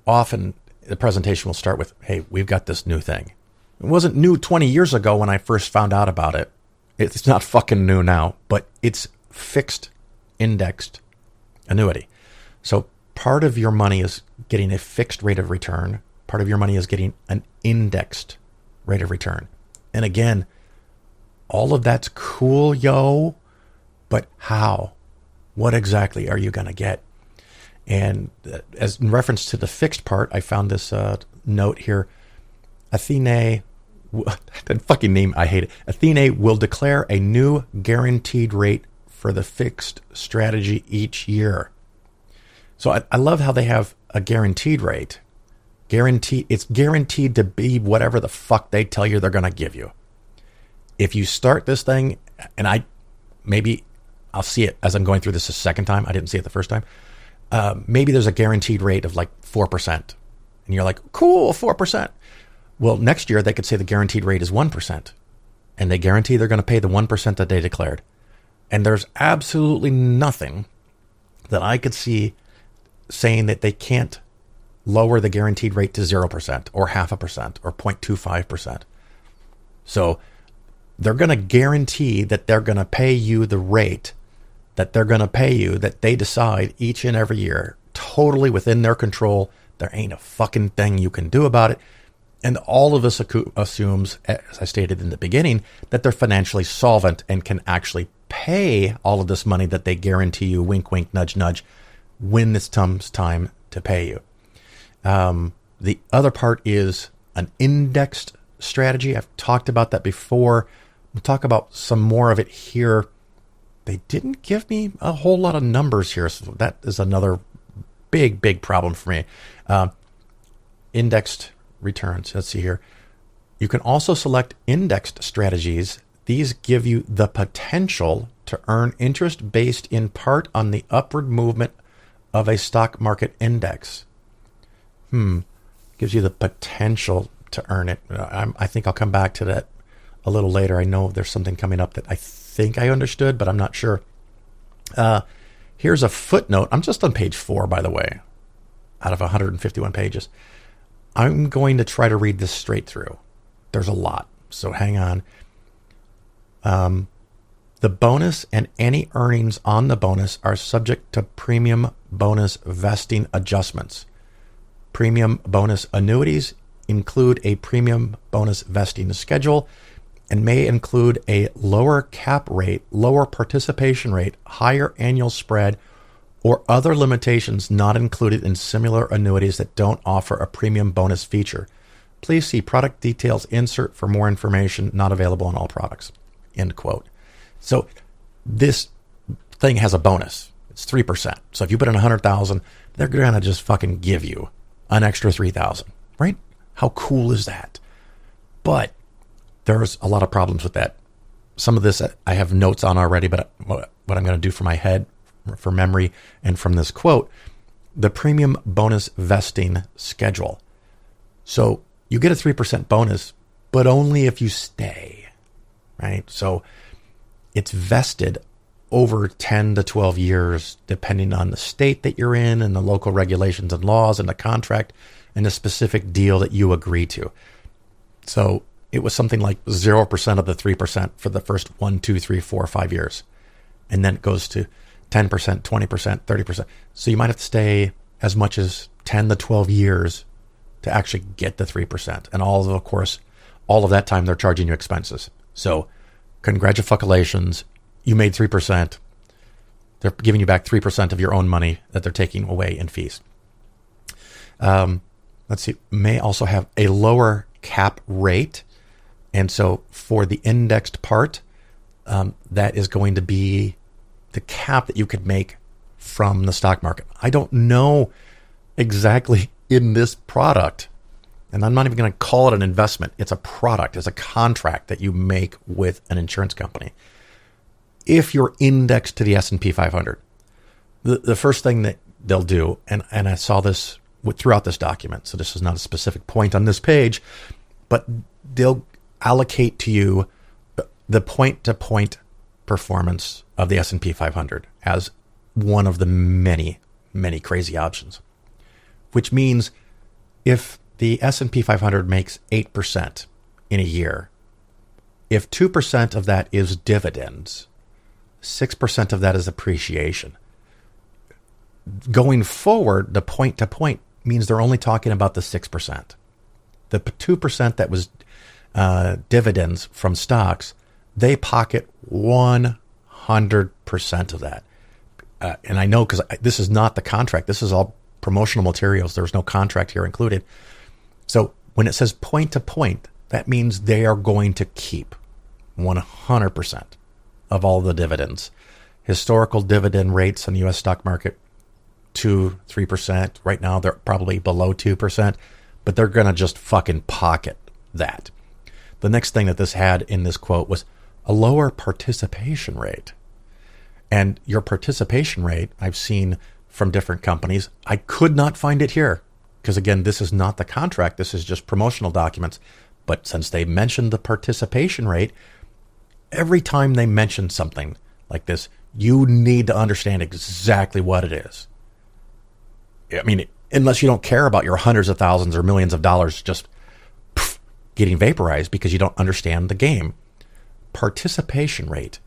often the presentation will start with, hey, we've got this new thing. It wasn't new 20 years ago when I first found out about it. It's not fucking new now, but it's fixed indexed annuity. So part of your money is getting a fixed rate of return. Part of your money is getting an indexed rate of return. And again, all of that's cool, yo, but how? What exactly are you going to get? And as in reference to the fixed part, I found this note here. Athene, that fucking name, I hate it. Athene will declare a new guaranteed rate for the fixed strategy each year. So I love how they have a guaranteed rate. It's guaranteed to be whatever the fuck they tell you they're going to give you. If you start this thing, and I'll see it as I'm going through this a second time. I didn't see it the first time. Maybe there's a guaranteed rate of like 4%. And you're like, cool, 4%. Well, next year they could say the guaranteed rate is 1%. And they guarantee they're going to pay the 1% that they declared. And there's absolutely nothing that I could see saying that they can't lower the guaranteed rate to 0% or 0.5% or 0.25%. So they're going to guarantee that they're going to pay you the rate that they're going to pay you that they decide each and every year, totally within their control. There ain't a fucking thing you can do about it. And all of us assumes, as I stated in the beginning, that they're financially solvent and can actually pay all of this money that they guarantee you, wink, wink, nudge, nudge, when this comes time to pay you. The other part is an indexed strategy. I've talked about that before. We'll talk about some more of it here. They didn't give me a whole lot of numbers here, so that is another big problem for me. Indexed returns. Let's see here. You can also select indexed strategies. These give you the potential to earn interest based in part on the upward movement of a stock market index. Gives you the potential to earn it. I think I'll come back to that a little later. I know there's something coming up that I think I understood, but I'm not sure. Here's a footnote. I'm just on page 4, by the way, out of 151 pages. I'm going to try to read this straight through. There's a lot, so hang on. The bonus and any earnings on the bonus are subject to premium bonus vesting adjustments. Premium bonus annuities include a premium bonus vesting schedule and may include a lower cap rate, lower participation rate, higher annual spread, or other limitations not included in similar annuities that don't offer a premium bonus feature. Please see product details insert for more information, not available on all products. End quote. So this thing has a bonus. It's 3%. So if you put in $100,000, they're going to just fucking give you an extra $3,000. right? How cool is that? But there's a lot of problems with that. Some of this I have notes on already, but what I'm going to do for my head, for memory, and from this quote, the premium bonus vesting schedule. So you get a 3% bonus, but only if you stay, right? So it's vested over 10 to 12 years, depending on the state that you're in and the local regulations and laws and the contract and the specific deal that you agree to. So it was something like 0% of the 3% for the first 1, 2, 3, 4, 5 years. And then it goes to 10%, 20%, 30%. So you might have to stay as much as 10 to 12 years to actually get the 3%. And of course, all of that time they're charging you expenses. So congratulations, you made 3%. They're giving you back 3% of your own money that they're taking away in fees. Let's see, may also have a lower cap rate. And so for the indexed part, that is going to be the cap that you could make from the stock market. I don't know exactly in this product, and I'm not even going to call it an investment. It's a product. It's a contract that you make with an insurance company. If you're indexed to the S&P 500, the first thing that they'll do, and I saw this throughout this document, so this is not a specific point on this page, but they'll allocate to you the point-to-point performance of the S&P 500 as one of the many, many crazy options, which means if the S&P 500 makes 8% in a year, if 2% of that is dividends, 6% of that is appreciation. Going forward, the point-to-point means they're only talking about the 6%. The 2% that was dividends from stocks, they pocket 100% of that. And I know because this is not the contract. This is all promotional materials. There's no contract here included. So when it says point to point, that means they are going to keep 100% of all the dividends. Historical dividend rates on the U.S. stock market, 2-3%. Right now, they're probably below 2%, but they're going to just fucking pocket that. The next thing that this had in this quote was a lower participation rate. And your participation rate, I've seen from different companies. I could not find it here because, again, this is not the contract. This is just promotional documents. But since they mentioned the participation rate, every time they mention something like this, you need to understand exactly what it is. I mean, unless you don't care about your hundreds of thousands or millions of dollars just getting vaporized because you don't understand the game. Participation rate.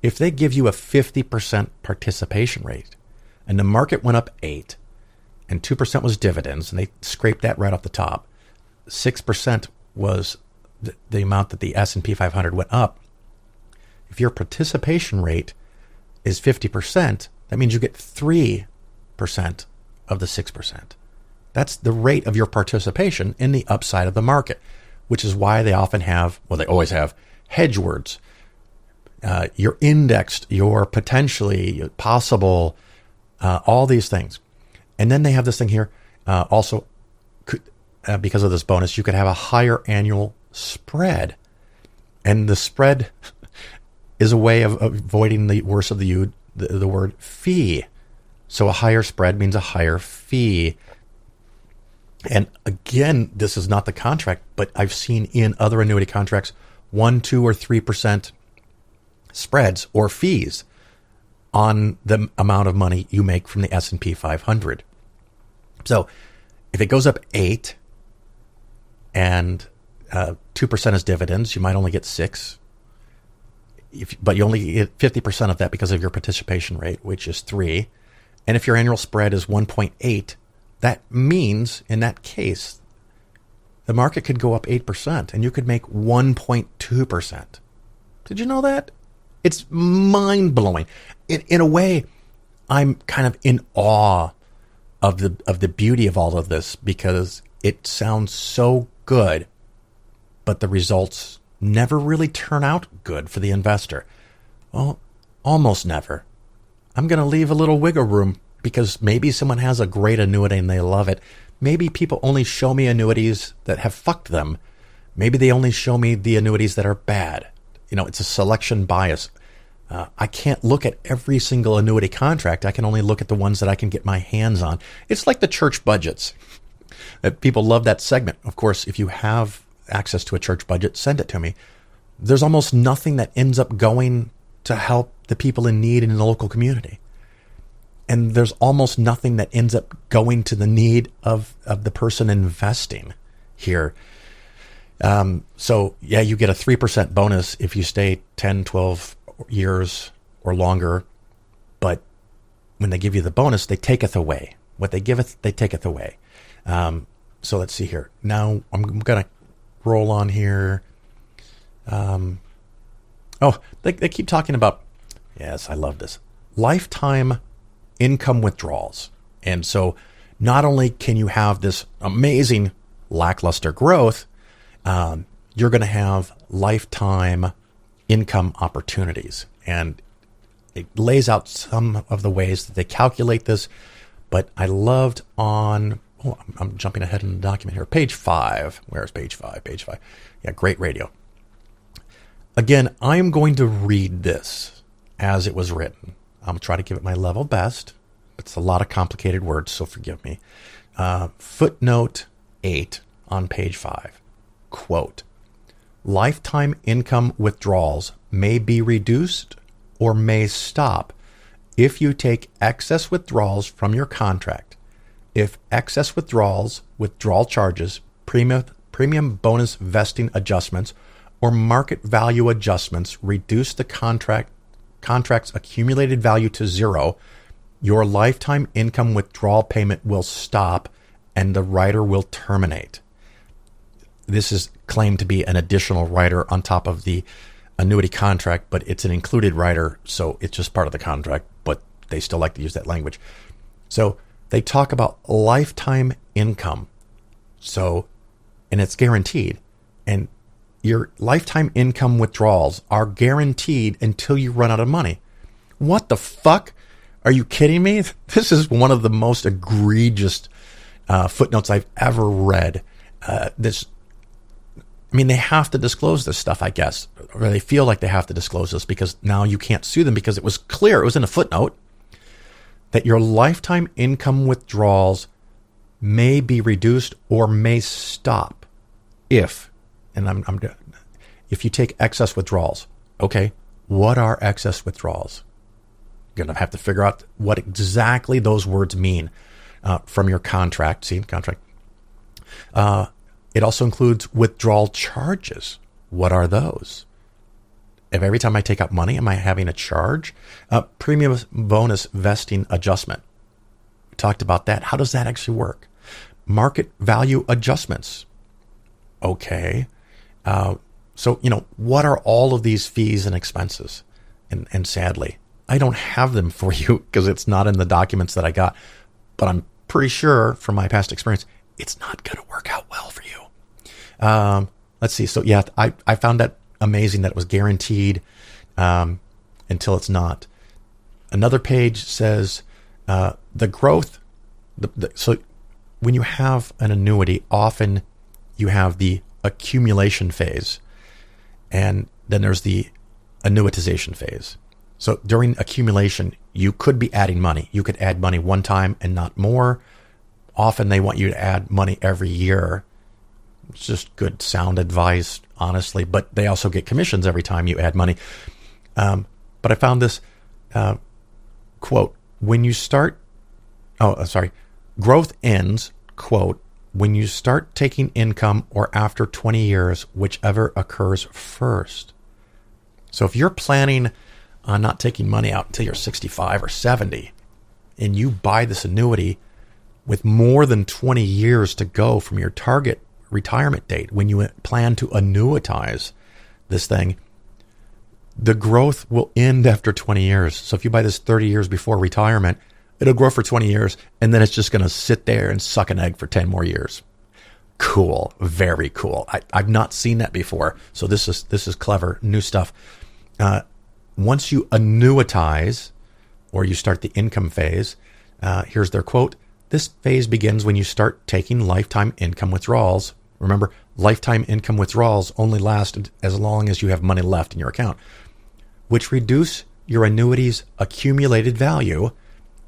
If they give you a 50% participation rate and the market went up 8 and 2% was dividends and they scraped that right off the top, 6% was the amount that the S&P 500 went up. If your participation rate is 50%, that means you get 3% of the 6%. That's the rate of your participation in the upside of the market, which is why they often have, well, they always have hedge words. You're indexed, you're potentially possible, all these things. And then they have this thing here. Also, because of this bonus, you could have a higher annual spread. And the spread is a way of avoiding the worst of the word fee. So a higher spread means a higher fee. And again, this is not the contract, but I've seen in other annuity contracts 1, 2, or 3% spreads or fees on the amount of money you make from the S&P 500. So if it goes up 8 and 2% is dividends, you might only get 6. But you only get 50% of that because of your participation rate, which is 3. And if your annual spread is 1.8, that means in that case, the market could go up 8% and you could make 1.2%. Did you know that? It's mind-blowing. In a way, I'm kind of in awe of the beauty of all of this because it sounds so good, but the results never really turn out good for the investor. Well, almost never. I'm going to leave a little wiggle room because maybe someone has a great annuity and they love it. maybe people only show me annuities that have fucked them. Maybe they only show me the annuities that are bad. It's a selection bias. I can't look at every single annuity contract. I can only look at the ones that I can get my hands on. It's like the church budgets. People love that segment. Of course, if you have access to a church budget, send it to me. There's almost nothing that ends up going to help the people in need in the local community. And there's almost nothing that ends up going to the need of the person investing here. So yeah, you get a 3% bonus if you stay 10, 12 years or longer. But when they give you the bonus, they taketh away. What they giveth, they taketh away. So let's see here. Now I'm going to roll on here. They keep talking about, yes, I love this, lifetime income withdrawals. And so not only can you have this amazing lackluster growth, you're going to have lifetime income opportunities. And it lays out some of the ways that they calculate this. But I loved I'm jumping ahead in the document here. Page 5. Where's page 5? Page 5. Yeah, great radio. Again, I'm going to read this as it was written. I'm going to try to give it my level best. It's a lot of complicated words, so forgive me. Footnote 8 on page 5. Quote, lifetime income withdrawals may be reduced or may stop if you take excess withdrawals from your contract. If excess withdrawals, withdrawal charges, premium bonus vesting adjustments, or market value adjustments reduce the contract's accumulated value to zero, your lifetime income withdrawal payment will stop and the rider will terminate. This is claimed to be an additional rider on top of the annuity contract, but it's an included rider, so it's just part of the contract, but they still like to use that language. So they talk about lifetime income. And it's guaranteed. And your lifetime income withdrawals are guaranteed until you run out of money. What the fuck? Are you kidding me? This is one of the most egregious footnotes I've ever read. They have to disclose this stuff, I guess. Or they feel like they have to disclose this because now you can't sue them because it was clear, it was in a footnote, that your lifetime income withdrawals may be reduced or may stop if you take excess withdrawals. Okay, what are excess withdrawals? You're going to have to figure out what exactly those words mean from your contract. See, contract. It also includes withdrawal charges. What are those? If every time I take out money, am I having a charge? Premium bonus vesting adjustment. We talked about that. How does that actually work? Market value adjustments. Okay. What are all of these fees and expenses? And sadly, I don't have them for you because it's not in the documents that I got. But I'm pretty sure from my past experience, it's not going to work out well for you. Let's see. So yeah, I found that amazing that it was guaranteed until it's not. Another page says the growth. So when you have an annuity, often you have the accumulation phase, and then there's the annuitization phase. So during accumulation, you could be adding money. You could add money one time and not more. Often they want you to add money every year. It's just good sound advice, honestly, but they also get commissions every time you add money. But I found this quote, growth ends, quote, when you start taking income or after 20 years, whichever occurs first. So if you're planning on not taking money out until you're 65 or 70, and you buy this annuity with more than 20 years to go from your target retirement date, when you plan to annuitize this thing, the growth will end after 20 years. So if you buy this 30 years before retirement, it'll grow for 20 years, and then it's just going to sit there and suck an egg for 10 more years. Cool. Very cool. I've not seen that before. So this is clever, new stuff. Once you annuitize, or you start the income phase, here's their quote, This phase begins when you start taking lifetime income withdrawals. Remember, lifetime income withdrawals only last as long as you have money left in your account, which reduce your annuity's accumulated value.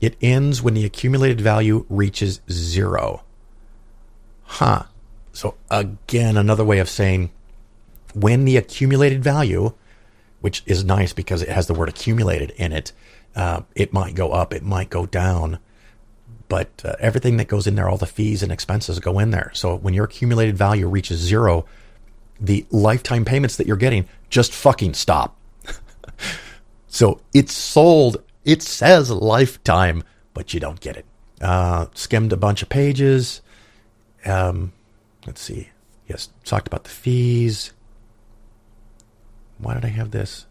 It ends when the accumulated value reaches zero. So again, another way of saying when the accumulated value, which is nice because it has the word accumulated in it, it might go up, it might go down, but everything that goes in there, all the fees and expenses go in there. So when your accumulated value reaches zero, the lifetime payments that you're getting just fucking stop. So it's sold, it says lifetime, but you don't get it. Skimmed a bunch of pages. Let's see. Yes, talked about the fees. Why did I have this?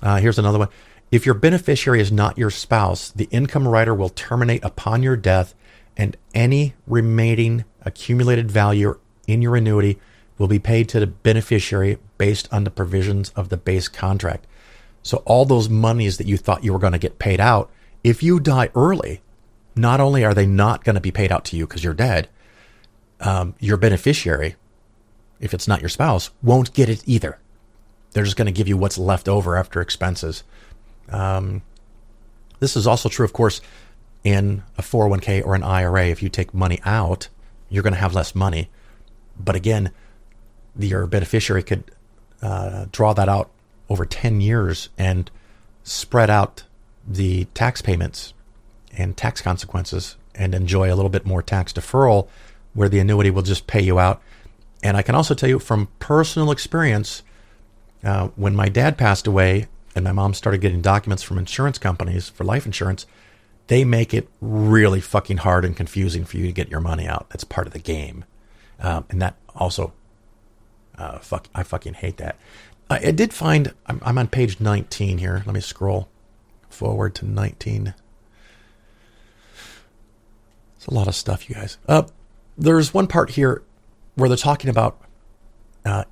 Here's another one. If your beneficiary is not your spouse, the income rider will terminate upon your death, and any remaining accumulated value in your annuity will be paid to the beneficiary based on the provisions of the base contract. So all those monies that you thought you were going to get paid out, if you die early, not only are they not going to be paid out to you because you're dead, your beneficiary, if it's not your spouse, won't get it either. They're just going to give you what's left over after expenses. This is also true, of course, in a 401k or an IRA. If you take money out, you're going to have less money. But again, your beneficiary could draw that out over 10 years and spread out the tax payments and tax consequences and enjoy a little bit more tax deferral, where the annuity will just pay you out. And I can also tell you from personal experience, when my dad passed away and my mom started getting documents from insurance companies for life insurance, they make it really fucking hard and confusing for you to get your money out. That's part of the game. And that also, I fucking hate that. I did find, I'm on page 19 here. Let me scroll forward to 19. It's a lot of stuff, you guys. There's one part here where they're talking about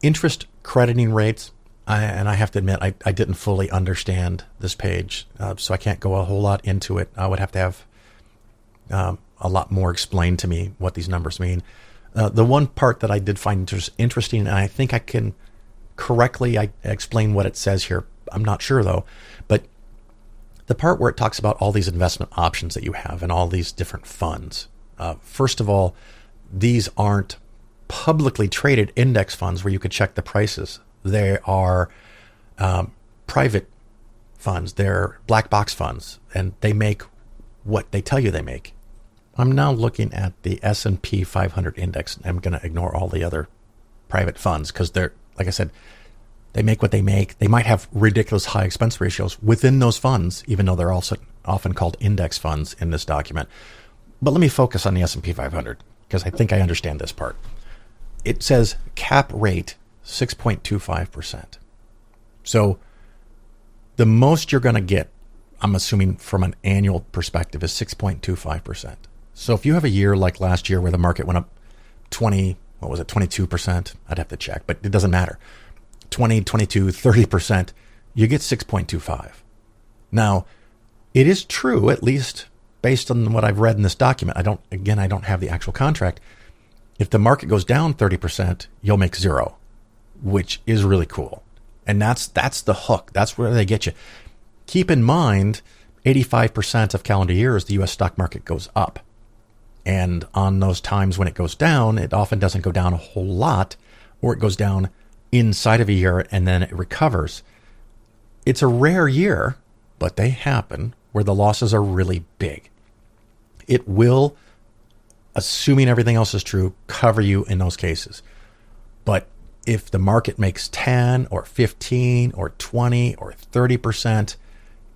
interest crediting rates. And I have to admit, I didn't fully understand this page, so I can't go a whole lot into it. I would have to have a lot more explained to me what these numbers mean. The one part that I did find interesting, and I think I can correctly explain what it says here. I'm not sure, though. But the part where it talks about all these investment options that you have and all these different funds. First of all, these aren't publicly traded index funds where you could check the prices. They are private funds. They're black box funds, and they make what they tell you they make. I'm now looking at the S&P 500 index. I'm going to ignore all the other private funds because they're, like I said, they make what they make. They might have ridiculous high expense ratios within those funds, even though they're also often called index funds in this document. But let me focus on the S&P 500 because I think I understand this part. It says cap rate 6.25%. So the most you're going to get, I'm assuming from an annual perspective, is 6.25%. So if you have a year like last year where the market went up 22%? I'd have to check, but it doesn't matter. 20, 22, 30%, you get 6.25. Now, it is true, at least based on what I've read in this document. I don't have the actual contract. If the market goes down 30%, you'll make zero, which is really cool. And that's the hook. That's where they get you. Keep in mind, 85% of calendar years, the U.S. stock market goes up. And on those times when it goes down, it often doesn't go down a whole lot, or it goes down inside of a year and then it recovers. It's a rare year, but they happen, where the losses are really big. It will, assuming everything else is true, cover you in those cases. But if the market makes 10 or 15 or 20 or 30%,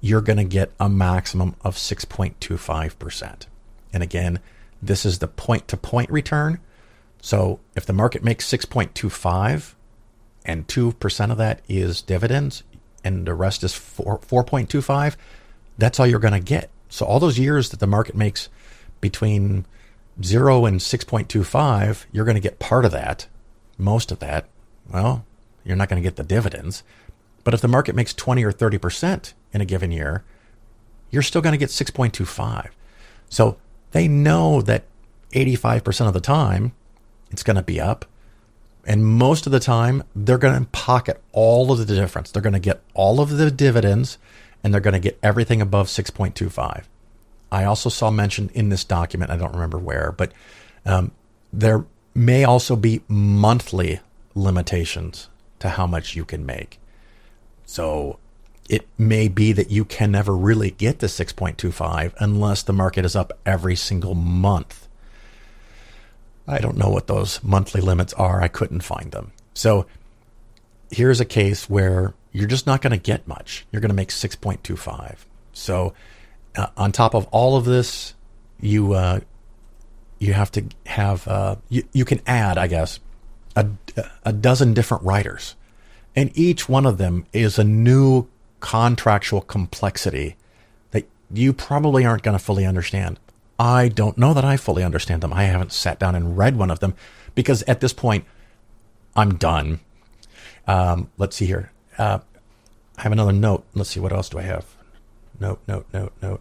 you're going to get a maximum of 6.25%. And again, this is the point-to-point return. So if the market makes 6.25 and 2% of that is dividends and the rest is 4.25, that's all you're going to get. So all those years that the market makes between 0 and 6.25, you're going to get part of that. Most of that, well, you're not going to get the dividends. But if the market makes 20 or 30% in a given year, you're still going to get 6.25. So they know that 85% of the time it's going to be up. And most of the time, they're going to pocket all of the difference. They're going to get all of the dividends, and they're going to get everything above 6.25. I also saw mentioned in this document, I don't remember where, but there may also be monthly limitations to how much you can make. So it may be that you can never really get to 6.25 unless the market is up every single month. I don't know what those monthly limits are. I couldn't find them. So here's a case where you're just not going to get much. You're going to make 6.25. So on top of all of this, you have to have, you can add, I guess, a dozen different writers. And each one of them is a new contractual complexity that you probably aren't going to fully understand. I don't know that I fully understand them. I haven't sat down and read one of them because at this point, I'm done. Let's see here. I have another note. Let's see. What else do I have? Note.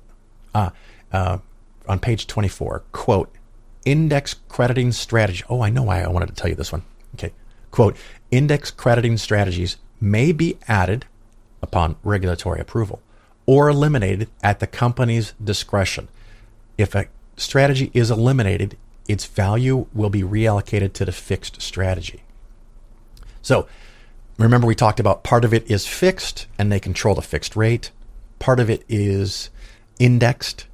On page 24, quote, index crediting strategy. Oh, I know why I wanted to tell you this one. Okay. Quote, index crediting strategies may be added upon regulatory approval or eliminated at the company's discretion. If a strategy is eliminated, its value will be reallocated to the fixed strategy. So remember, we talked about part of it is fixed and they control the fixed rate. Part of it is indexed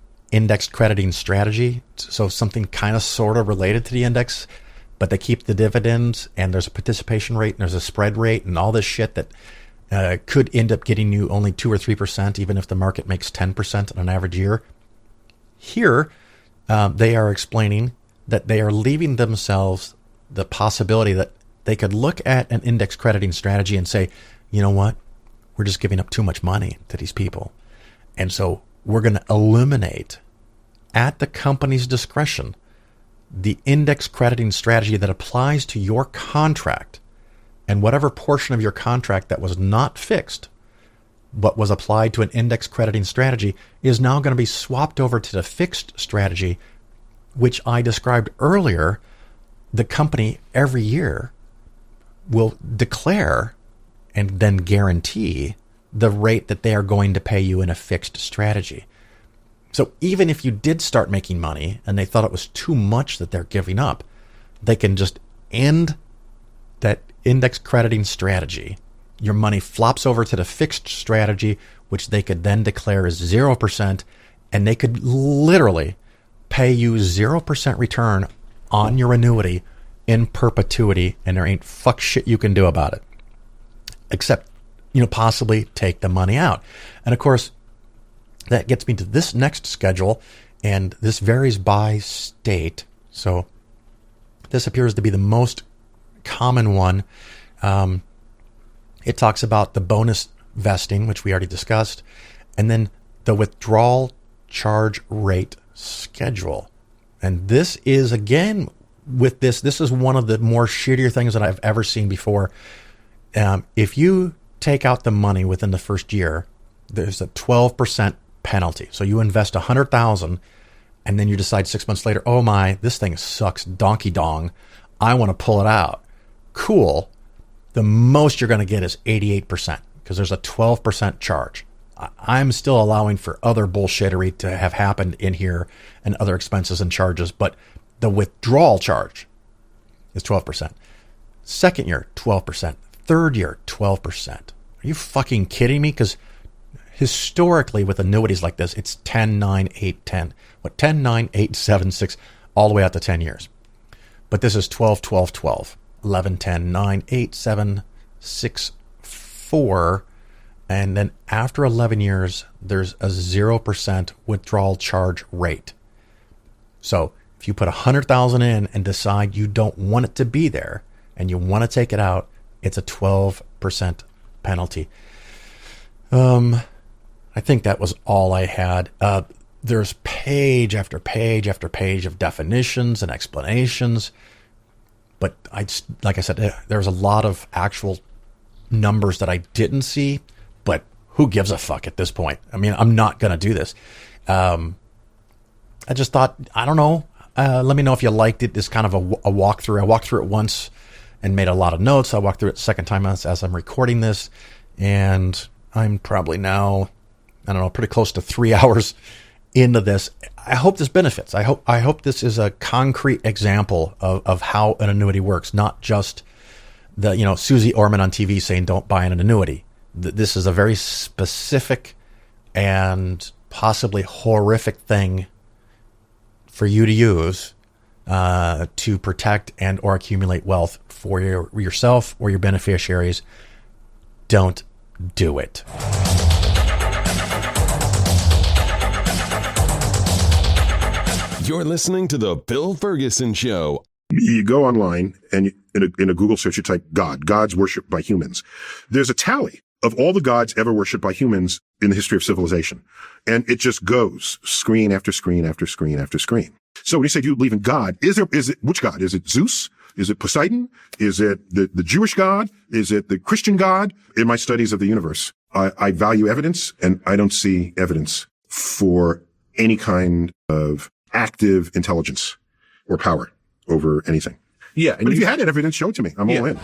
crediting strategy. So something kind of sort of related to the index, but they keep the dividends and there's a participation rate and there's a spread rate and all this shit that could end up getting you only 2 or 3%, even if the market makes 10% on an average year. Here, they are explaining that they are leaving themselves the possibility that they could look at an index crediting strategy and say, you know what, we're just giving up too much money to these people. And so we're going to eliminate at the company's discretion the index crediting strategy that applies to your contract, and whatever portion of your contract that was not fixed but was applied to an index crediting strategy is now going to be swapped over to the fixed strategy, which I described earlier. The company every year will declare and then guarantee the rate that they are going to pay you in a fixed strategy. So even if you did start making money and they thought it was too much that they're giving up, they can just end that index crediting strategy. Your money flops over to the fixed strategy, which they could then declare as 0%, and they could literally pay you 0% return on your annuity in perpetuity, and there ain't fuck shit you can do about it. Except, possibly take the money out. And of course, that gets me to this next schedule, and this varies by state. So this appears to be the most common one. It talks about the bonus vesting, which we already discussed, and then the withdrawal charge rate schedule. And this is, again, with this is one of the more shittier things that I've ever seen before. If you take out the money within the first year, there's a 12% penalty. So you invest $100,000 and then you decide 6 months later, oh my, this thing sucks donkey dong. I want to pull it out. Cool. The most you're going to get is 88% because there's a 12% charge. I'm still allowing for other bullshittery to have happened in here and other expenses and charges, but the withdrawal charge is 12%. Second year, 12%. Third year, 12%. Are you fucking kidding me? Because historically with annuities like this, it's 10, 9, 8, 10. 10, 9, 8, 7, 6, all the way out to 10 years. But this is 12, 12, 12. 11, 10, 9, 8, 7, 6, 4. And then after 11 years, there's a 0% withdrawal charge rate. So if you put $100,000 in and decide you don't want it to be there and you want to take it out, it's a 12% penalty. I think that was all I had. There's page after page after page of definitions and explanations. But like I said, there's a lot of actual numbers that I didn't see, but who gives a fuck at this point? I mean, I'm not going to do this. I just thought, I don't know. Let me know if you liked it. It's kind of a walkthrough. I walked through it once and made a lot of notes. I walked through it the second time as I'm recording this. And I'm probably now, I don't know, pretty close to 3 hours into this. I hope this benefits. I hope this is a concrete example of how an annuity works, not just the, Susie Orman on TV saying don't buy an annuity. This is a very specific and possibly horrific thing for you to use to protect and or accumulate wealth for yourself or your beneficiaries. Don't do it. You're listening to The Bill Ferguson Show. You go online and in a Google search, you type God's worshipped by humans. There's a tally of all the gods ever worshipped by humans in the history of civilization. And it just goes screen after screen after screen after screen. So when you say, do you believe in God? Is it, which God? Is it Zeus? Is it Poseidon? Is it the Jewish God? Is it the Christian God? In my studies of the universe, I value evidence, and I don't see evidence for any kind of active intelligence or power over anything. Yeah. But if you had that evidence, show it to me. I'm all in.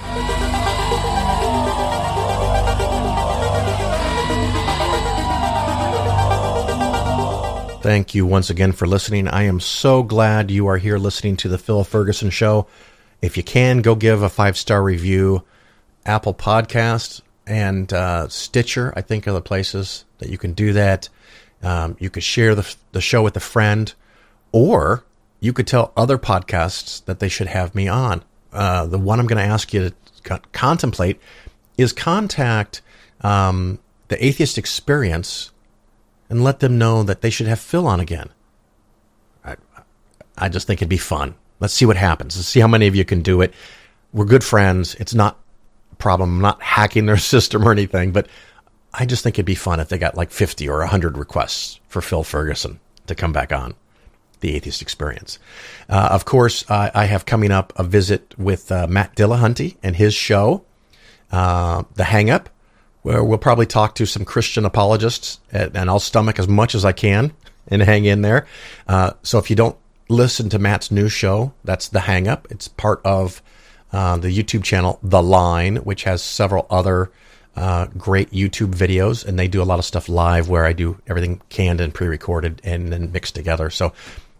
Thank you once again for listening. I am so glad you are here listening to the Phil Ferguson Show. If you can, go give a 5-star review. Apple Podcasts and Stitcher, I think, are the places that you can do that. You could share the show with a friend, or you could tell other podcasts that they should have me on. The one I'm going to ask you to contemplate is contact the Atheist Experience and let them know that they should have Phil on again. I just think it'd be fun. Let's see what happens. Let's see how many of you can do it. We're good friends. It's not a problem. I'm not hacking their system or anything, but I just think it'd be fun if they got like 50 or 100 requests for Phil Ferguson to come back on the Atheist Experience. Of course, I have coming up a visit with Matt Dillahunty and his show, The Hang Up, where we'll probably talk to some Christian apologists, and I'll stomach as much as I can and hang in there. So if you don't listen to Matt's new show, that's The Hang Up. It's part of the YouTube channel The Line, which has several other great YouTube videos, and they do a lot of stuff live where I do everything canned and pre-recorded and then mixed together. So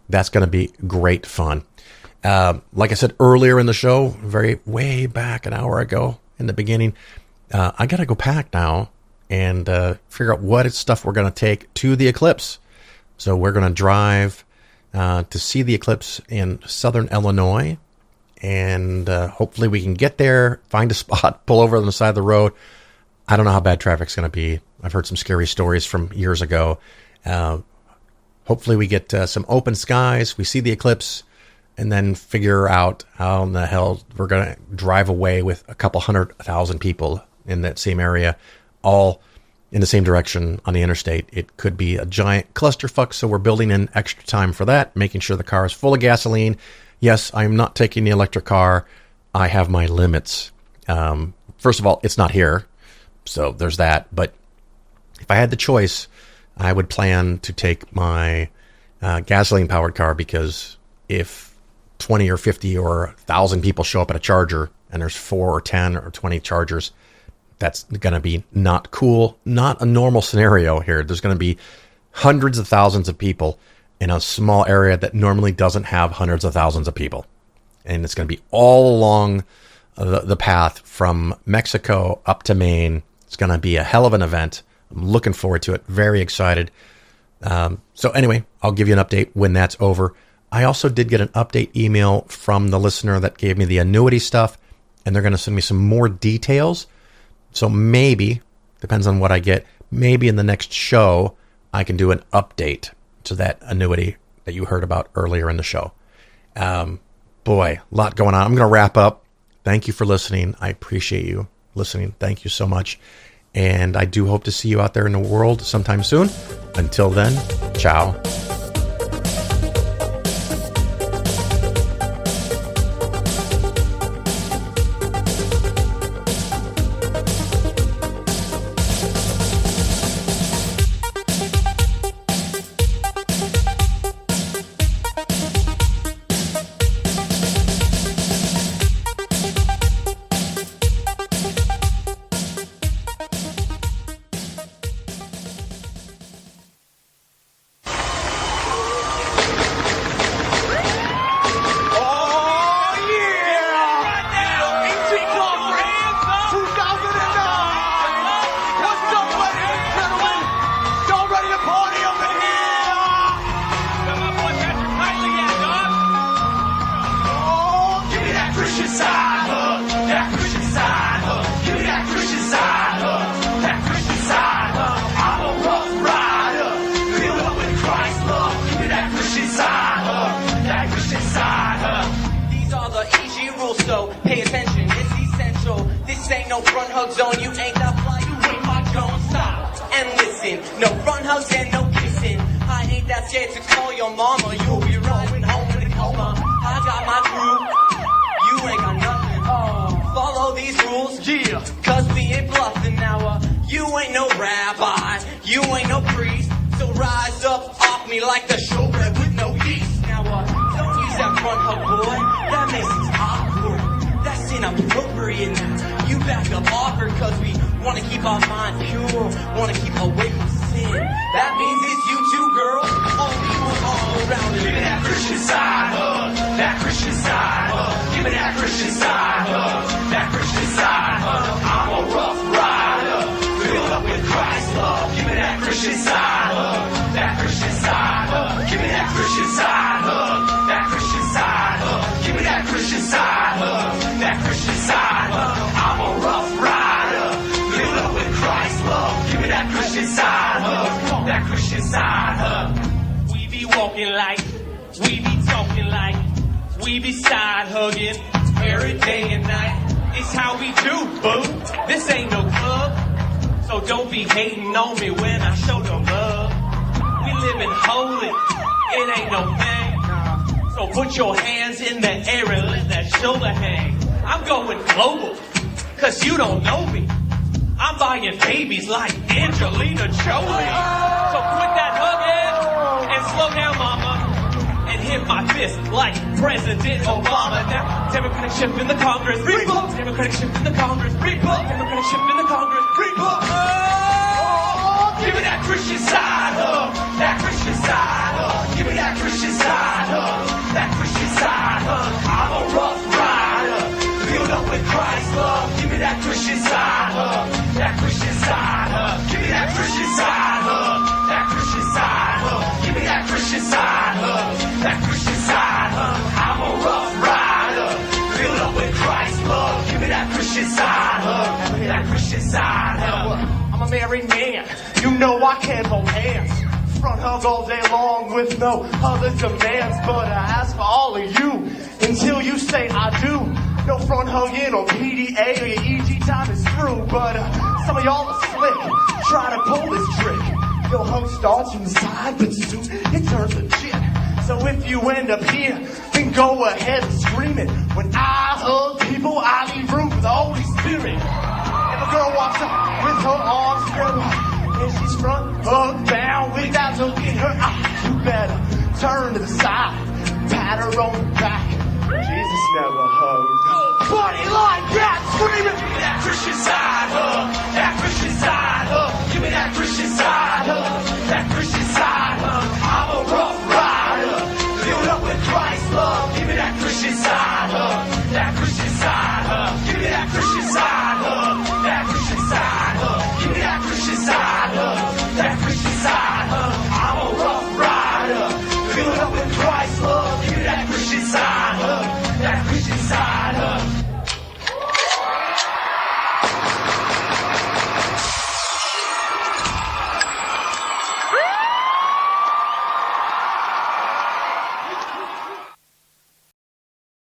that's going to be great fun. Like I said earlier in the show, way back an hour ago in the beginning, I got to go pack now and figure out what stuff we're going to take to the eclipse. So we're going to drive to see the eclipse in southern Illinois, and hopefully we can get there, find a spot, pull over on the side of the road. I don't know how bad traffic's going to be. I've heard some scary stories from years ago. Hopefully we get some open skies, we see the eclipse, and then figure out how in the hell we're going to drive away with a couple 100,000 people in that same area, all in the same direction on the interstate. It could be a giant clusterfuck, so we're building in extra time for that, making sure the car is full of gasoline. Yes, I am not taking the electric car. I have my limits. First of all, it's not here, so there's that. But if I had the choice, I would plan to take my gasoline-powered car, because if 20 or 50 or 1,000 people show up at a charger and there's 4 or 10 or 20 chargers, that's going to be not cool, not a normal scenario here. There's going to be hundreds of thousands of people in a small area that normally doesn't have hundreds of thousands of people. And it's going to be all along the path from Mexico up to Maine. It's going to be a hell of an event. I'm looking forward to it. Very excited. So anyway, I'll give you an update when that's over. I also did get an update email from the listener that gave me the annuity stuff, and they're going to send me some more details. So maybe, depends on what I get, maybe in the next show, I can do an update to that annuity that you heard about earlier in the show. Boy, a lot going on. I'm going to wrap up. Thank you for listening. I appreciate you listening. Thank you so much. And I do hope to see you out there in the world sometime soon. Until then, ciao. no front hug zone, you ain't that fly, you ain't my Jones style. And listen, no front hugs and no kissing. I ain't that scared to call your mama, you'll be riding home in a coma. I got my crew, you ain't got nothing. Follow these rules, yeah, cause we ain't bluffing now. You ain't no rabbi, you ain't no priest, so rise up off me like the showbread with no yeast. Now don't use that front hug, boy, that makes it awkward. That's inappropriate now. You back up awkward cause we wanna keep our mind pure, wanna keep away from sin. That means it's you too, girl, only one all around it. Give me that Christian side hug, that Christian side hug. Give me that Christian side hug, that Christian side hug. I'm a rough rider, filled up with Christ's love. Give me that Christian side hug, that Christian side hug. Give me that Christian side hug, that Christian side hug. Give me that Christian side hug, that Christian side hug. I'm a rough rider, filled up with Christ's love. Give me that Christian side hug, that Christian side hug. We be walking like, we be talking like, we be side hugging every day and night. It's how we do, boo. This ain't no club, so don't be hating on me when I show no love. We living holy, it ain't no thing. So put your hands in the air and let that shoulder hang. I'm going global, cause you don't know me. I'm buying babies like Angelina Jolie. So quit that hugging and slow down, mama, and hit my fist like President Obama. Now, Democratic ship in the Congress, rebook. Democratic ship in the Congress, rebook. Democratic ship in the Congress, rebook. Oh, give me that Christian side hug, that Christian side hug. Give me that Christian side hug, that Christian side hug. I'm a rough rider, filled up with Christ's love. Give me that Christian side hug, that Christian side hug. Give me that Christian side hug, that Christian side hug. Give me that Christian side hug, that Christian side hug. I'm a rough rider, filled up with Christ's love. Give me that Christian side hug, that Christian side hug. I'm a married man, you know I can't hold hands. Front hug all day long with no other demands. But I ask for all of you until you say I do. No front hugging on PDA or your EG time is through. But some of y'all are slick, try to pull this trick. Your hug starts from the side, but soon it turns legit. So if you end up here, then go ahead and scream it. When I hug people, I leave room for the Holy Spirit. If a girl walks up with her arms spread wide, and she's front hug down without looking her eyes, you better turn to the side, pat her on the back. Jesus never hugged buddy like that, screaming. Give me that Christian side hug, that Christian side hug. Give me that Christian side hug, that Christian side hug. I'm a rough rider, filled up with Christ's love. Give me that Christian side hug, that Christian side hug. Give me that Christian side hug, that Christian side hug. Give me that Christian side hug, that Christian side hug. I'm a rough rider, filled up with Christ's love. Give me that Christian side hug, that Christian side hug.